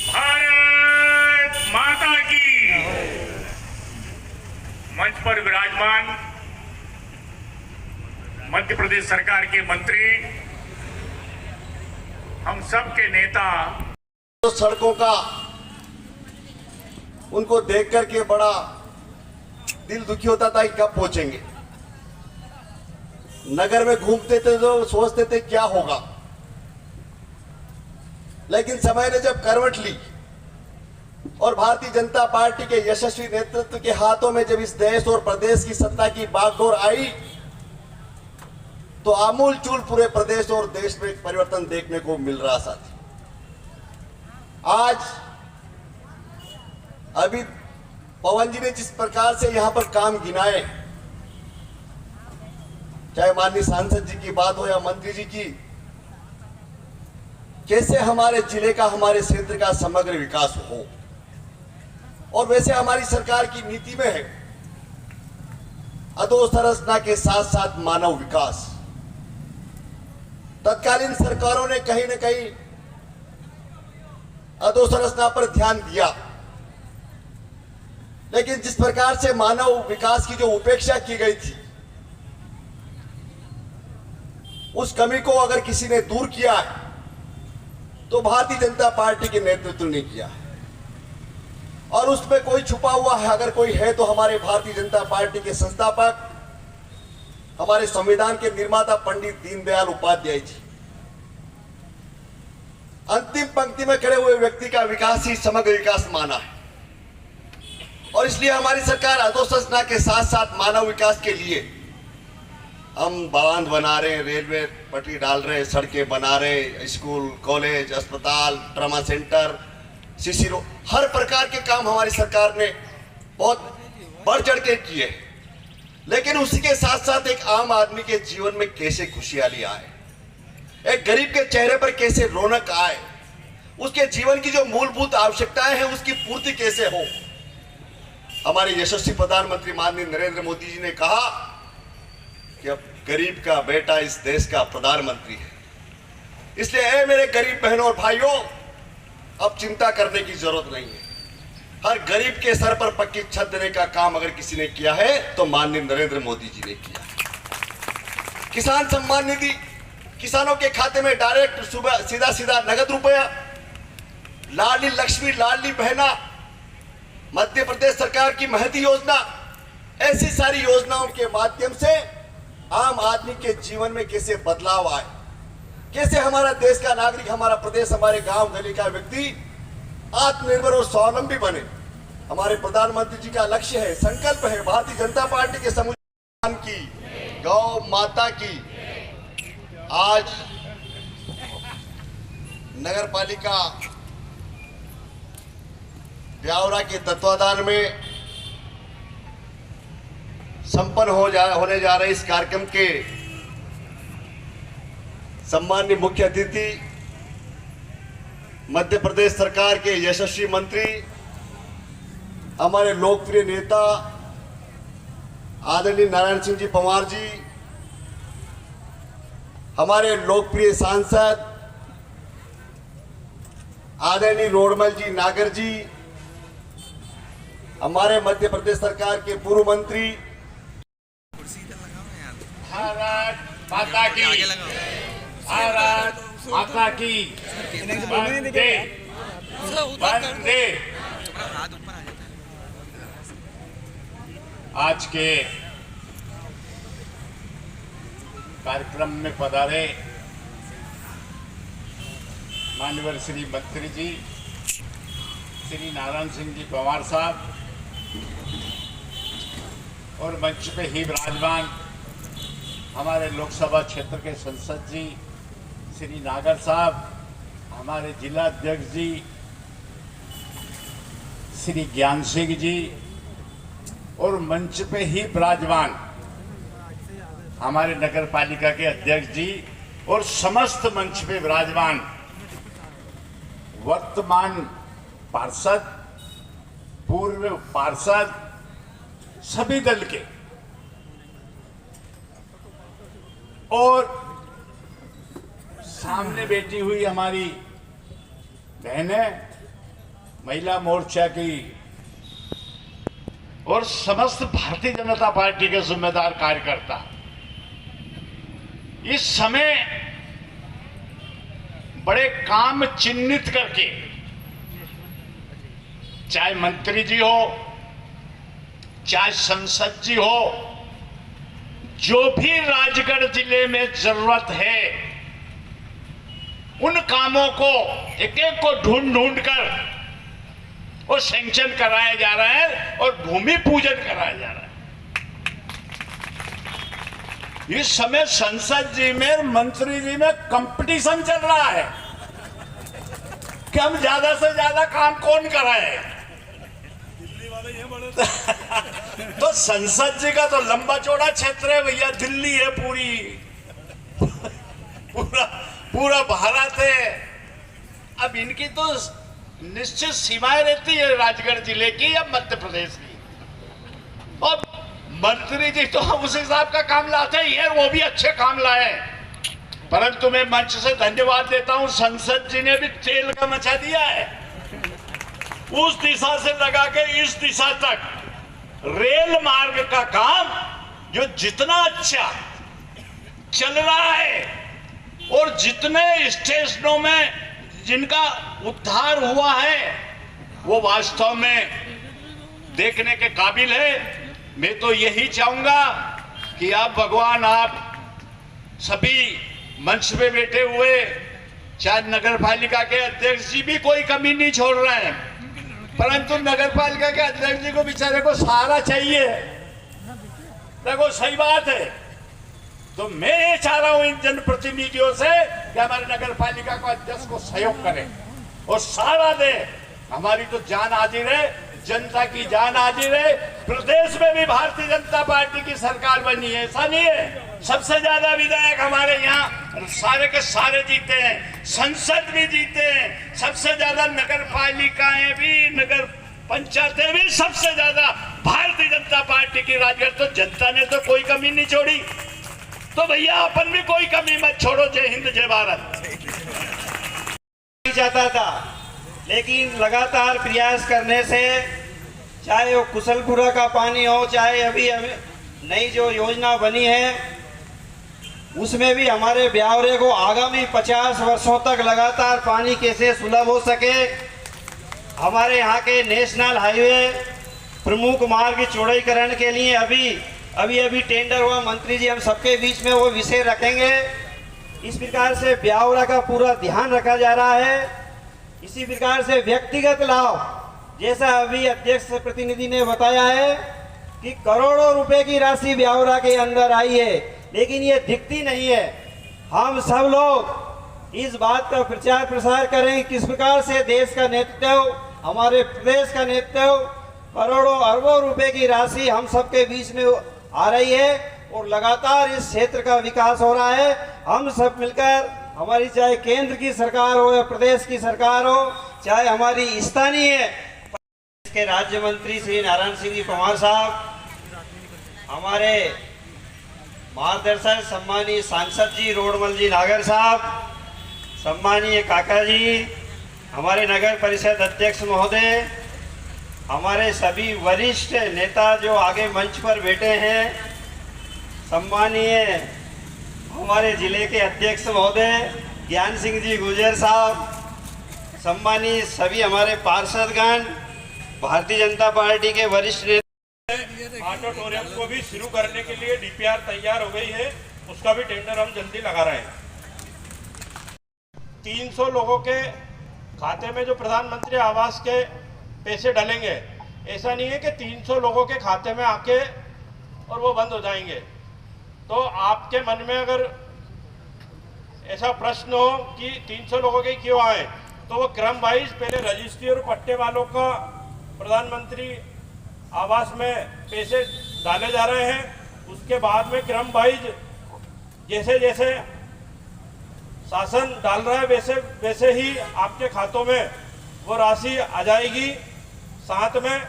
भारत माता की। मंच पर विराजमान मध्य प्रदेश सरकार के मंत्री, हम सब के नेता, तो सड़कों का उनको देख करके बड़ा दिल दुखी होता था कि कब पहुंचेंगे। नगर में घूमते थे तो सोचते थे क्या होगा, लेकिन समय ने जब करवट ली और भारतीय जनता पार्टी के यशस्वी नेतृत्व के हाथों में जब इस देश और प्रदेश की सत्ता की बागडोर आई, तो आमूल चूल पूरे प्रदेश और देश में एक परिवर्तन देखने को मिल रहा। साथी, आज अभी पवन जी ने जिस प्रकार से यहां पर काम गिनाए, चाहे माननीय सांसद जी की बात हो या मंत्री जी की, कैसे हमारे जिले का, हमारे क्षेत्र का समग्र विकास हो। और वैसे हमारी सरकार की नीति में है अधोसंरचना के साथ साथ मानव विकास। तत्कालीन सरकारों ने कहीं न कहीं अधोसंरचना पर ध्यान दिया, लेकिन जिस प्रकार से मानव विकास की जो उपेक्षा की गई थी, उस कमी को अगर किसी ने दूर किया है तो भारतीय जनता पार्टी के नेतृत्व ने किया है। और उसमें कोई छुपा हुआ है अगर कोई है तो हमारे भारतीय जनता पार्टी के संस्थापक, हमारे संविधान के निर्माता पंडित दीनदयाल उपाध्याय जी। अंतिम पंक्ति में खड़े हुए व्यक्ति का विकास ही समग्र विकास माना है। और इसलिए हमारी सरकार अधोसंरचना के साथ साथ मानव विकास के लिए हम बांध बना रहे हैं, रेलवे पटरी डाल रहे हैं, सड़कें बना रहे हैं, स्कूल, कॉलेज, अस्पताल, ट्रामा सेंटर, सीसी रोड, हर प्रकार के काम हमारी सरकार ने बहुत बढ़ चढ़ के किए। लेकिन उसी के साथ साथ एक आम आदमी के जीवन में कैसे खुशहाली आए, एक गरीब के चेहरे पर कैसे रौनक आए, उसके जीवन की जो मूलभूत आवश्यकताएं हैं उसकी पूर्ति कैसे हो। हमारे यशस्वी प्रधानमंत्री माननीय नरेंद्र मोदी जी ने कहा कि अब गरीब का बेटा इस देश का प्रधानमंत्री है। इसलिए ऐ मेरे गरीब बहनों और भाइयों, अब चिंता करने की जरूरत नहीं है। हर गरीब के सर पर पक्की छत देने का काम अगर किसी ने किया है तो माननीय नरेंद्र मोदी जी ने किया है। किसान सम्मान निधि, किसानों के खाते में डायरेक्ट सुबह सीधा सीधा नगद रुपया, लाडली लक्ष्मी, लाडली बहना, मध्य प्रदेश सरकार की महती योजना, ऐसी सारी योजनाओं के माध्यम से आम आदमी के जीवन में कैसे बदलाव आए, कैसे हमारा देश का नागरिक, हमारा प्रदेश, हमारे गांव गली का व्यक्ति आत्मनिर्भर और स्वावलंबी बने। हमारे प्रधानमंत्री जी का लक्ष्य है, संकल्प है भारतीय जनता पार्टी के समूह की, गौ माता की। आज नगर पालिका ब्यावरा के तत्वाधान में संपन्न होने जा रहे इस कार्यक्रम के सम्माननीय मुख्य अतिथि, मध्य प्रदेश सरकार के यशस्वी मंत्री, हमारे लोकप्रिय नेता आदरणीय नारायण सिंह जी पंवार जी, हमारे लोकप्रिय सांसद आदरणीय रोडमल जी नागर जी, हमारे मध्य प्रदेश सरकार के पूर्व मंत्री, भारत माता की, भारत माता की, वंदे वंदे। आज के कार्यक्रम में पधारे माननीय श्री मंत्री जी, श्री नारायण सिंह जी पंवार साहब, और मंच पे ही विराजमान हमारे लोकसभा क्षेत्र के संसद जी श्री नागर साहब, हमारे जिला अध्यक्ष जी श्री ज्ञान सिंह जी, और मंच पे ही विराजमान हमारे नगर पालिका के अध्यक्ष जी, और समस्त मंच पे विराजमान वर्तमान पार्षद, पूर्व पार्षद, सभी दल के, और सामने बैठी हुई हमारी बहनें, महिला मोर्चा की, और समस्त भारतीय जनता पार्टी के जिम्मेदार कार्यकर्ता, इस समय बड़े काम चिन्हित करके, चाहे मंत्री जी हो, चाहे संसद जी हो, जो भी राजगढ़ जिले में जरूरत है, उन कामों को एक एक को ढूंढ कर वो सैंक्शन कराया जा रहा है और भूमि पूजन कराया जा रहा है। इस समय संसद जी में, मंत्री जी में कंपटीशन चल रहा है कि हम ज्यादा से ज्यादा काम कौन कराए। तो संसद जी का तो लंबा चौड़ा क्षेत्र है भैया, दिल्ली है पूरा भारत है। अब इनकी तो निश्चित सीमाएं रहती है राजगढ़ जिले की या मध्य प्रदेश की, और मंत्री जी तो हम उस हिसाब का काम लाते ही है, वो भी अच्छे काम लाए। परंतु मैं मंच से धन्यवाद देता हूं, संसद जी ने भी तेल का मचा दिया है। उस दिशा से लगा के इस दिशा तक रेल मार्ग का काम जो जितना अच्छा चल रहा है, और जितने स्टेशनों में जिनका उद्धार हुआ है, वो वास्तव में देखने के काबिल है। मैं तो यही चाहूंगा कि आप भगवान, आप सभी मंच पे बैठे हुए, चाहे नगर पालिका के अध्यक्ष जी भी कोई कमी नहीं छोड़ रहे हैं, परंतु नगर पालिका के अध्यक्ष जी को बेचारे को सहारा चाहिए। देखो सही बात है, तो मैं ये चाह रहा हूं इन जनप्रतिनिधियों से कि हमारे नगर पालिका को अध्यक्ष को सहयोग करें और सहारा दे। हमारी तो जान हाजिर है, जनता की जान हाजिर है। प्रदेश में भी भारतीय जनता पार्टी की सरकार बनी है, ऐसा नहीं है। सबसे ज्यादा विधायक हमारे यहाँ सारे के सारे जीते हैं, संसद भी जीते हैं, सबसे ज्यादा नगर पालिकाएं भी, नगर पंचायतें भी सबसे ज्यादा भारतीय जनता पार्टी की राजगढ़। तो जनता ने तो कोई कमी नहीं छोड़ी, तो भैया अपन भी कोई कमी मत छोड़ो। जय हिंद, जय भारत। जाता था, लेकिन लगातार प्रयास करने से, चाहे वो कुशलपुरा का पानी हो, चाहे अभी नई जो योजना बनी है उसमें भी हमारे ब्यावरे को आगामी 50 वर्षों तक लगातार पानी कैसे सुलभ हो सके, हमारे यहाँ के नेशनल हाईवे प्रमुख मार्ग चौड़ीकरण के लिए अभी अभी अभी टेंडर हुआ, मंत्री जी हम सबके बीच में वो विषय रखेंगे। इस प्रकार से ब्यावरा का पूरा ध्यान रखा जा रहा है। इसी प्रकार से व्यक्तिगत लाभ, जैसा अभी अध्यक्ष प्रतिनिधि ने बताया है कि करोड़ों रुपए की राशि ब्यावरा के अंदर आई है, लेकिन ये दिखती नहीं है। हम सब लोग इस बात का प्रचार प्रसार करें किस प्रकार से देश का नेतृत्व, हमारे प्रदेश का नेतृत्व, करोड़ों अरबों रुपए की राशि हम सबके बीच में आ रही है और लगातार इस क्षेत्र का विकास हो रहा है। हम सब मिलकर, हमारी चाहे केंद्र की सरकार हो या प्रदेश की सरकार हो, चाहे हमारी स्थानीय के राज्य मंत्री श्री नारायण सिंह जी परमार साहब, हमारे मार्गदर्शक सम्मानीय सांसद जी रोडमल जी नागर साहब, सम्मानीय काका जी, हमारे नगर परिषद अध्यक्ष महोदय, हमारे सभी वरिष्ठ नेता जो आगे मंच पर बैठे हैं, सम्मानीय हमारे जिले के अध्यक्ष महोदय ज्ञान सिंह जी गुजर साहब, सम्मानीय सभी हमारे पार्षदगण, भारतीय जनता पार्टी के वरिष्ठ नेता। ऑडिटोरियम को भी शुरू करने के लिए डीपीआर तैयार हो गई है, उसका भी टेंडर हम जल्दी लगा रहे हैं। 300 लोगों के खाते में जो प्रधानमंत्री आवास के पैसे डलेंगे, ऐसा नहीं है कि 300 लोगों के खाते में आके और वो बंद हो जाएंगे। तो आपके मन में अगर ऐसा प्रश्न हो कि 300 लोगों के क्यों आए, तो वो क्रम वाइज पहले रजिस्ट्री और पट्टे वालों का प्रधानमंत्री आवास में पैसे डाले जा रहे हैं। उसके बाद में क्रम वाइज जैसे जैसे शासन डाल रहा है वैसे वैसे ही आपके खातों में वो राशि आ जाएगी। साथ में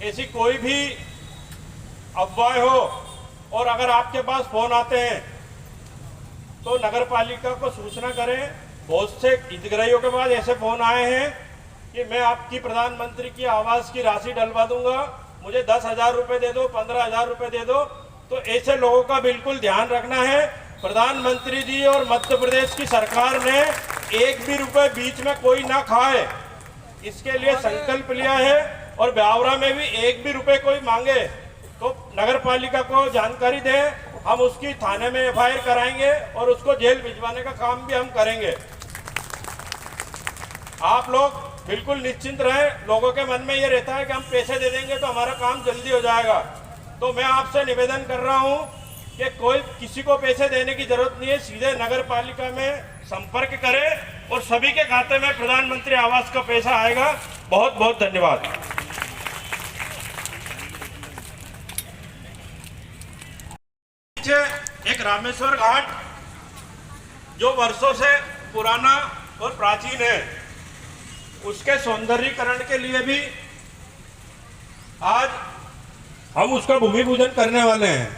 ऐसी कोई भी अफवाह हो और अगर आपके पास फोन आते हैं तो नगर पालिका को सूचना करें। बहुत से हितग्राहियों के पास ऐसे फोन आए हैं कि मैं आपकी प्रधानमंत्री की आवास की राशि डलवा दूंगा, मुझे 10,000 रुपये दे दो, 15,000 रुपये दे दो। तो ऐसे लोगों का बिल्कुल ध्यान रखना है। प्रधानमंत्री जी और मध्य प्रदेश की सरकार ने एक भी रुपये बीच में कोई ना खाए, इसके लिए संकल्प लिया है। और ब्यावरा में भी एक भी रुपये कोई मांगे तो नगर पालिका को जानकारी दें, हम उसकी थाने में एफआईआर कराएंगे और उसको जेल भिजवाने का काम भी हम करेंगे। आप लोग बिल्कुल निश्चिंत रहें। लोगों के मन में ये रहता है कि हम पैसे दे देंगे तो हमारा काम जल्दी हो जाएगा। तो मैं आपसे निवेदन कर रहा हूं कि कोई किसी को पैसे देने की जरूरत नहीं है, सीधे नगर पालिका में संपर्क करें और सभी के खाते में प्रधानमंत्री आवास का पैसा आएगा। बहुत बहुत धन्यवाद। एक रामेश्वर घाट जो वर्षों से पुराना और प्राचीन है, उसके सौंदर्यीकरण के लिए भी आज हम उसका भूमि पूजन करने वाले हैं।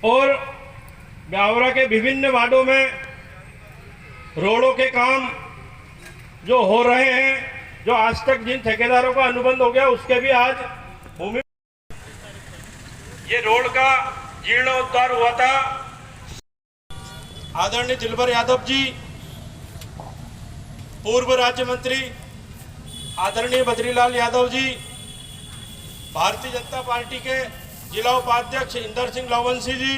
और ब्यावरा के विभिन्न वार्डों में रोडों के काम जो हो रहे हैं, जो आज तक जिन ठेकेदारों का अनुबंध हो गया, उसके भी आज भूमि, ये रोड का जीर्णोद्धार हुआ था। आदरणीय दिलबर यादव जी, पूर्व राज्य मंत्री आदरणीय बद्रीलाल यादव जी, भारतीय जनता पार्टी के जिला उपाध्यक्ष इंदर सिंह लवंशी जी,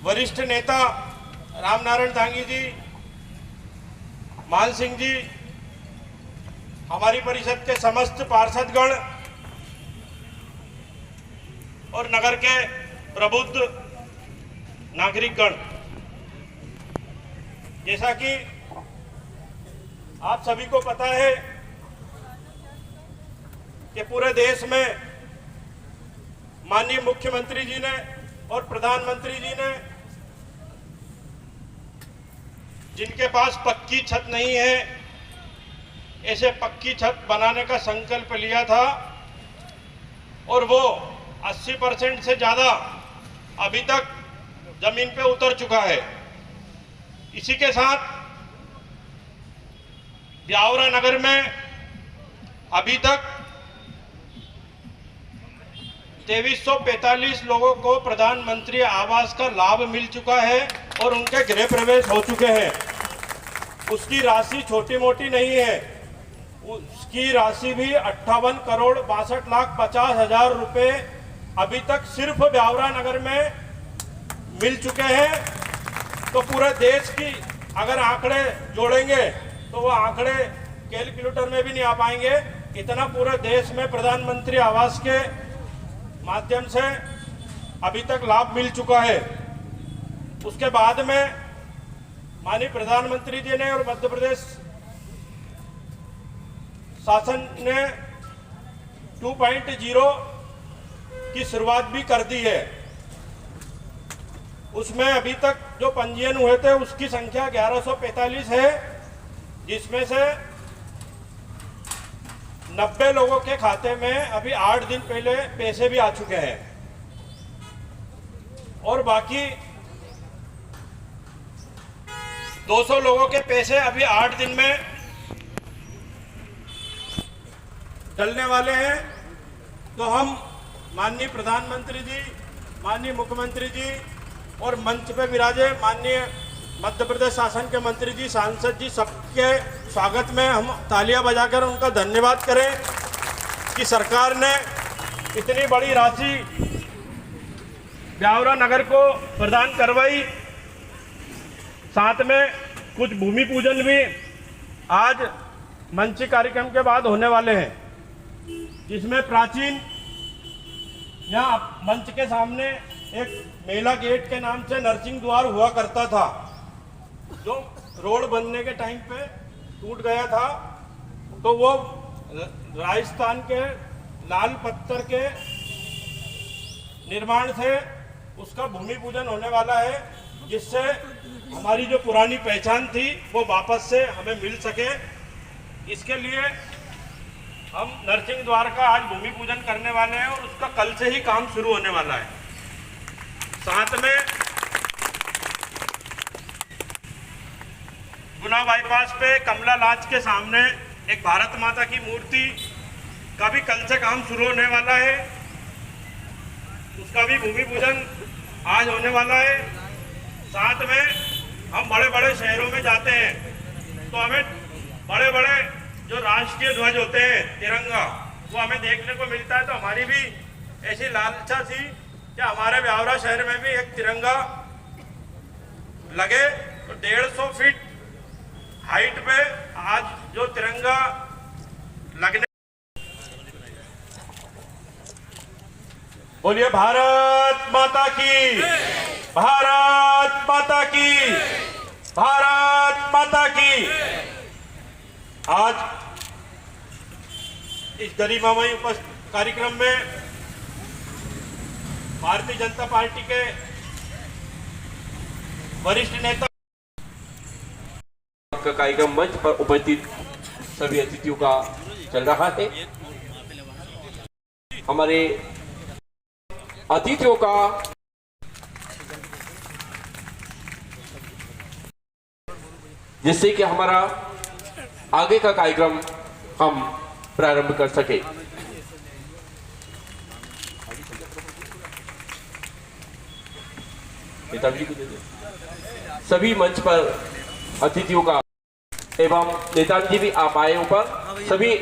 वरिष्ठ नेता रामनारायण दांगी जी, मान सिंह जी, हमारी परिषद के समस्त पार्षदगण और नगर के प्रबुद्ध नागरिकगण, जैसा कि आप सभी को पता है कि पूरे देश में माननीय मुख्यमंत्री जी ने और प्रधानमंत्री जी ने, जिनके पास पक्की छत नहीं है, ऐसे पक्की छत बनाने का संकल्प लिया था और वो 80% से ज़्यादा अभी तक जमीन पे उतर चुका है। इसी के साथ ब्यावरा नगर में अभी तक 2345 लोगों को प्रधानमंत्री आवास का लाभ मिल चुका है और उनके गृह प्रवेश हो चुके हैं। उसकी राशि छोटी मोटी नहीं है। उसकी राशि भी 58,62,50,000 रुपए अभी तक सिर्फ ब्यावरा नगर में मिल चुके हैं। तो पूरे देश की अगर आंकड़े जोड़ेंगे तो वो आंकड़े कैलकुलेटर में भी नहीं आ पाएंगे। इतना पूरे देश में प्रधानमंत्री आवास के माध्यम से अभी तक लाभ मिल चुका है। उसके बाद में माननीय प्रधानमंत्री जी ने और मध्य प्रदेश शासन ने 2.0 की शुरुआत भी कर दी है। उसमें अभी तक जो पंजीयन हुए थे उसकी संख्या 1145 है, जिसमें से 90 लोगों के खाते में अभी 8 दिन पहले पैसे भी आ चुके हैं और बाकी 200 लोगों के पैसे अभी 8 दिन में डलने वाले हैं। तो हम माननीय प्रधानमंत्री जी, माननीय मुख्यमंत्री जी और मंच पे विराजे माननीय मध्य प्रदेश शासन के मंत्री जी, सांसद जी, सबके स्वागत में हम तालियां बजाकर उनका धन्यवाद करें कि सरकार ने इतनी बड़ी राशि ब्यावरा नगर को प्रदान करवाई। साथ में कुछ भूमि पूजन भी आज मंच कार्यक्रम के बाद होने वाले हैं, जिसमें प्राचीन यहाँ मंच के सामने एक मेला गेट के नाम से नरसिंह द्वार हुआ करता था, जो रोड बनने के टाइम पे टूट गया था। तो वो राजस्थान के लाल पत्थर के निर्माण से उसका भूमि पूजन होने वाला है, जिससे हमारी जो पुरानी पहचान थी वो वापस से हमें मिल सके। इसके लिए हम नरसिंह द्वार का आज भूमि पूजन करने वाले हैं और उसका कल से ही काम शुरू होने वाला है। साथ में गुना बाईपास पे कमला लॉज के सामने एक भारत माता की मूर्ति का भी कल से काम शुरू होने वाला है, उसका भी भूमि पूजन आज होने वाला है। साथ में हम बड़े बड़े शहरों में जाते हैं तो हमें बड़े बड़े जो राष्ट्रीय ध्वज होते हैं, तिरंगा, वो हमें देखने को मिलता है। तो हमारी भी ऐसी लालसा थी कि हमारे ब्यावरा शहर में भी एक तिरंगा लगे। तो 150 फीट हाइट पे आज जो तिरंगा लगने, बोलिए भारत माता की, भारत माता की, भारत माता की। आज इस गरिमामय कार्यक्रम में भारतीय जनता पार्टी के वरिष्ठ नेता का कार्यक्रम मंच पर उपस्थित सभी अतिथियों का चल रहा है। हमारे अतिथियों का जिससे कि हमारा आगे का कार्यक्रम हम प्रारंभ कर सके। नेताजी को दे दे। सभी मंच पर अतिथियों का एवं नेताजी भी आप आए ऊपर। सभी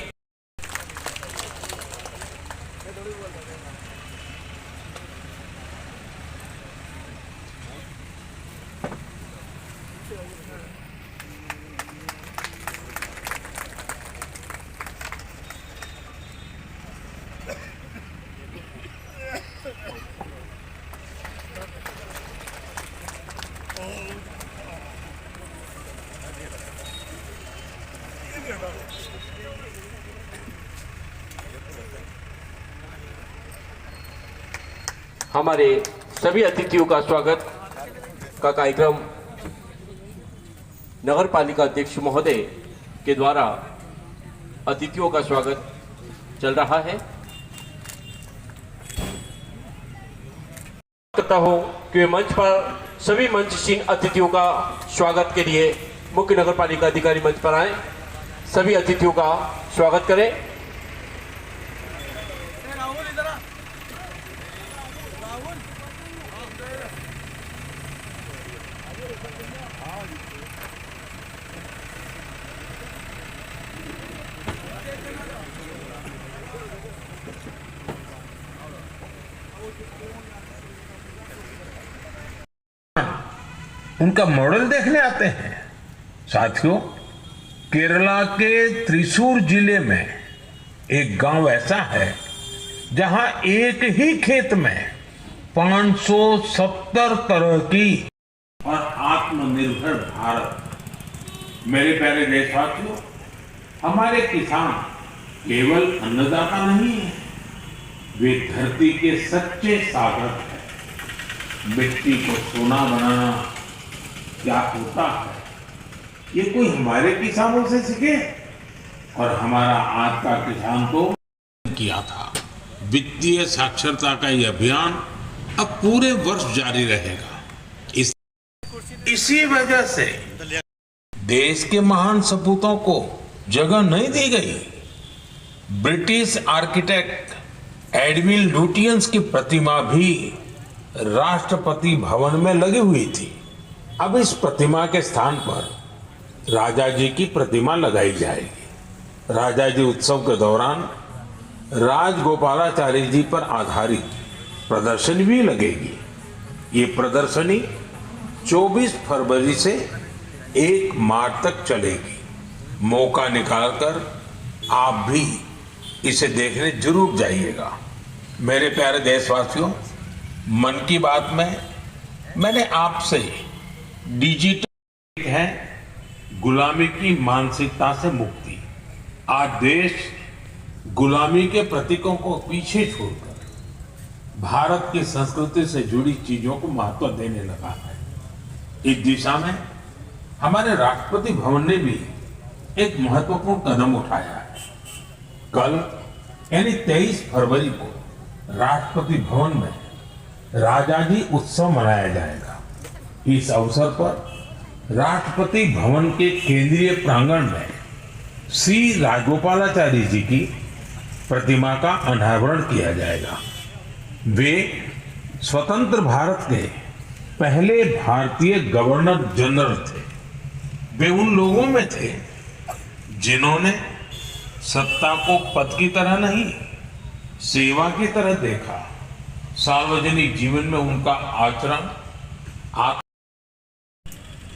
हमारे सभी अतिथियों का स्वागत का कार्यक्रम नगर पालिका अध्यक्ष महोदय के द्वारा अतिथियों का स्वागत चल रहा है। करता हूं कि मंच पर सभी मंचशीन अतिथियों का स्वागत के लिए मुख्य नगर पालिका अधिकारी मंच पर आए, सभी अतिथियों का स्वागत करें। उनका मॉडल देखने आते हैं। साथियों, केरला के त्रिशूर जिले में एक गांव ऐसा है जहां एक ही खेत में 570 तरह की और आत्मनिर्भर भारत। मेरे प्यारे देशवासियों, हमारे किसान केवल अन्नदाता नहीं है, वे धरती के सच्चे साधक हैं। मिट्टी को सोना बनाना क्या होता है, ये कोई हमारे किसानों से सीखे। और हमारा आज का किसान तो किया था। वित्तीय साक्षरता का ये अभियान अब पूरे वर्ष जारी रहेगा। इसी वजह से देश के महान सपूतों को जगह नहीं दी गई। ब्रिटिश आर्किटेक्ट एडविन लुटियंस की प्रतिमा भी राष्ट्रपति भवन में लगी हुई थी। अब इस प्रतिमा के स्थान पर राजा जी की प्रतिमा लगाई जाएगी। राजा जी उत्सव के दौरान राजगोपालाचारी जी पर आधारित प्रदर्शनी भी लगेगी। ये प्रदर्शनी 24 फरवरी से 1 मार्च तक चलेगी। मौका निकालकर आप भी इसे देखने जरूर जाइएगा। मेरे प्यारे देशवासियों, मन की बात में मैंने आपसे डिजिटल है गुलामी की मानसिकता से मुक्ति। आज देश गुलामी के प्रतीकों को पीछे छोड़कर भारत की संस्कृति से जुड़ी चीजों को महत्व देने लगा है। इस दिशा में हमारे राष्ट्रपति भवन ने भी एक महत्वपूर्ण कदम उठाया है। कल यानी 23 फरवरी को राष्ट्रपति भवन में राजाजी उत्सव मनाया जाएगा। इस अवसर पर राष्ट्रपति भवन के केंद्रीय प्रांगण में श्री राजगोपालाचारी जी की प्रतिमा का अनावरण किया जाएगा। वे स्वतंत्र भारत के पहले भारतीय गवर्नर जनरल थे। वे उन लोगों में थे जिन्होंने सत्ता को पद की तरह नहीं, सेवा की तरह देखा। सार्वजनिक जीवन में उनका आचरण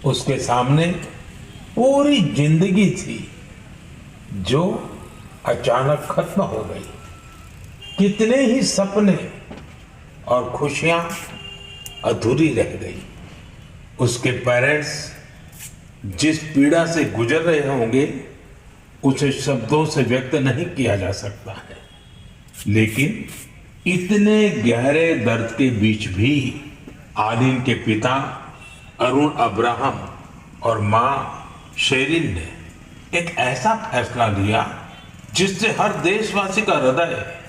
उसके सामने पूरी जिंदगी थी जो अचानक खत्म हो गई। कितने ही सपने और खुशियां अधूरी रह गई। उसके पेरेंट्स जिस पीड़ा से गुजर रहे होंगे उसे शब्दों से व्यक्त नहीं किया जा सकता है। लेकिन इतने गहरे दर्द के बीच भी आलिन के पिता अरुण अब्राहम और मां शेरिन ने एक ऐसा फैसला लिया जिससे हर देशवासी का हृदय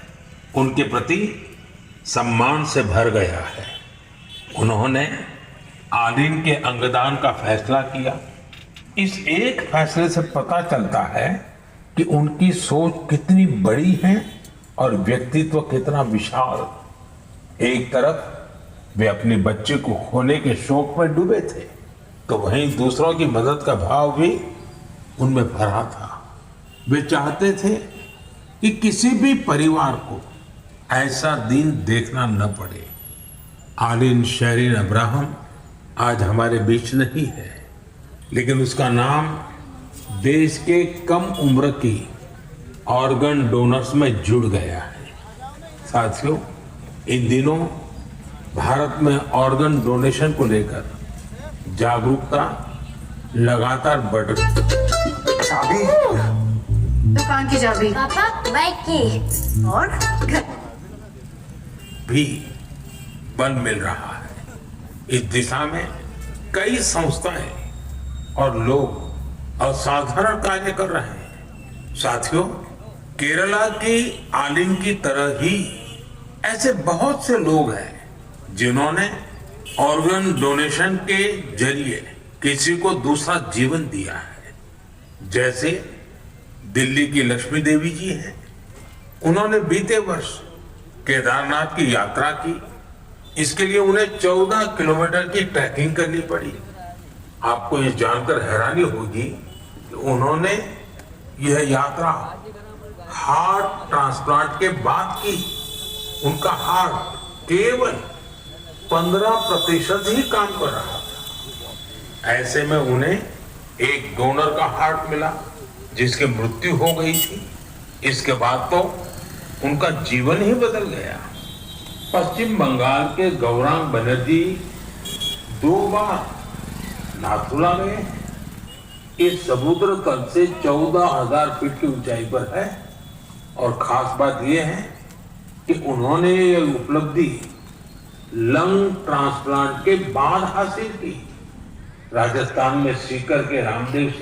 उनके प्रति सम्मान से भर गया है। उन्होंने आलिन के अंगदान का फैसला किया। इस एक फैसले से पता चलता है कि उनकी सोच कितनी बड़ी है और व्यक्तित्व कितना विशाल। एक तरफ वे अपने बच्चे को खोने के शौक में डूबे थे, तो वहीं दूसरों की मदद का भाव भी उनमें भरा था। वे चाहते थे कि किसी भी परिवार को ऐसा दिन देखना न पड़े। आलिन शेरिन अब्राहम आज हमारे बीच नहीं है, लेकिन उसका नाम देश के कम उम्र की ऑर्गन डोनर्स में जुड़ गया है। साथियों, इन दिनों भारत में ऑर्गन डोनेशन को लेकर जागरूकता लगातार बढ़ रही है। चाबी? दुकान की चाबी? पापा बाइक की। और घर भी बल मिल रहा है। इस दिशा में कई संस्थाएं और लोग असाधारण कार्य कर रहे हैं। साथियों, केरला की आलिन की तरह ही ऐसे बहुत से लोग हैं जिन्होंने ऑर्गन डोनेशन के जरिए किसी को दूसरा जीवन दिया है। जैसे दिल्ली की लक्ष्मी देवी जी हैं। उन्होंने बीते वर्ष केदारनाथ की यात्रा की। इसके लिए उन्हें 14 किलोमीटर की ट्रैकिंग करनी पड़ी। आपको ये जानकर हैरानी होगी कि उन्होंने यह यात्रा हार्ट ट्रांसप्लांट के बाद की। उनका हार्ट केवल 15% ही काम कर रहा था। ऐसे में उन्हें एक डोनर का हार्ट मिला जिसकी मृत्यु हो गई थी। इसके बाद तो उनका जीवन ही बदल गया। पश्चिम बंगाल के गौरांग बनर्जी 2 बार नाथुला गए। इस समुद्र तल से 14,000 फीट की ऊंचाई पर है और खास बात यह है कि उन्होंने ये उपलब्धि लंग ट्रांसप्लांट के बाद हासिल की। राजस्थान में सीकर के रामदेव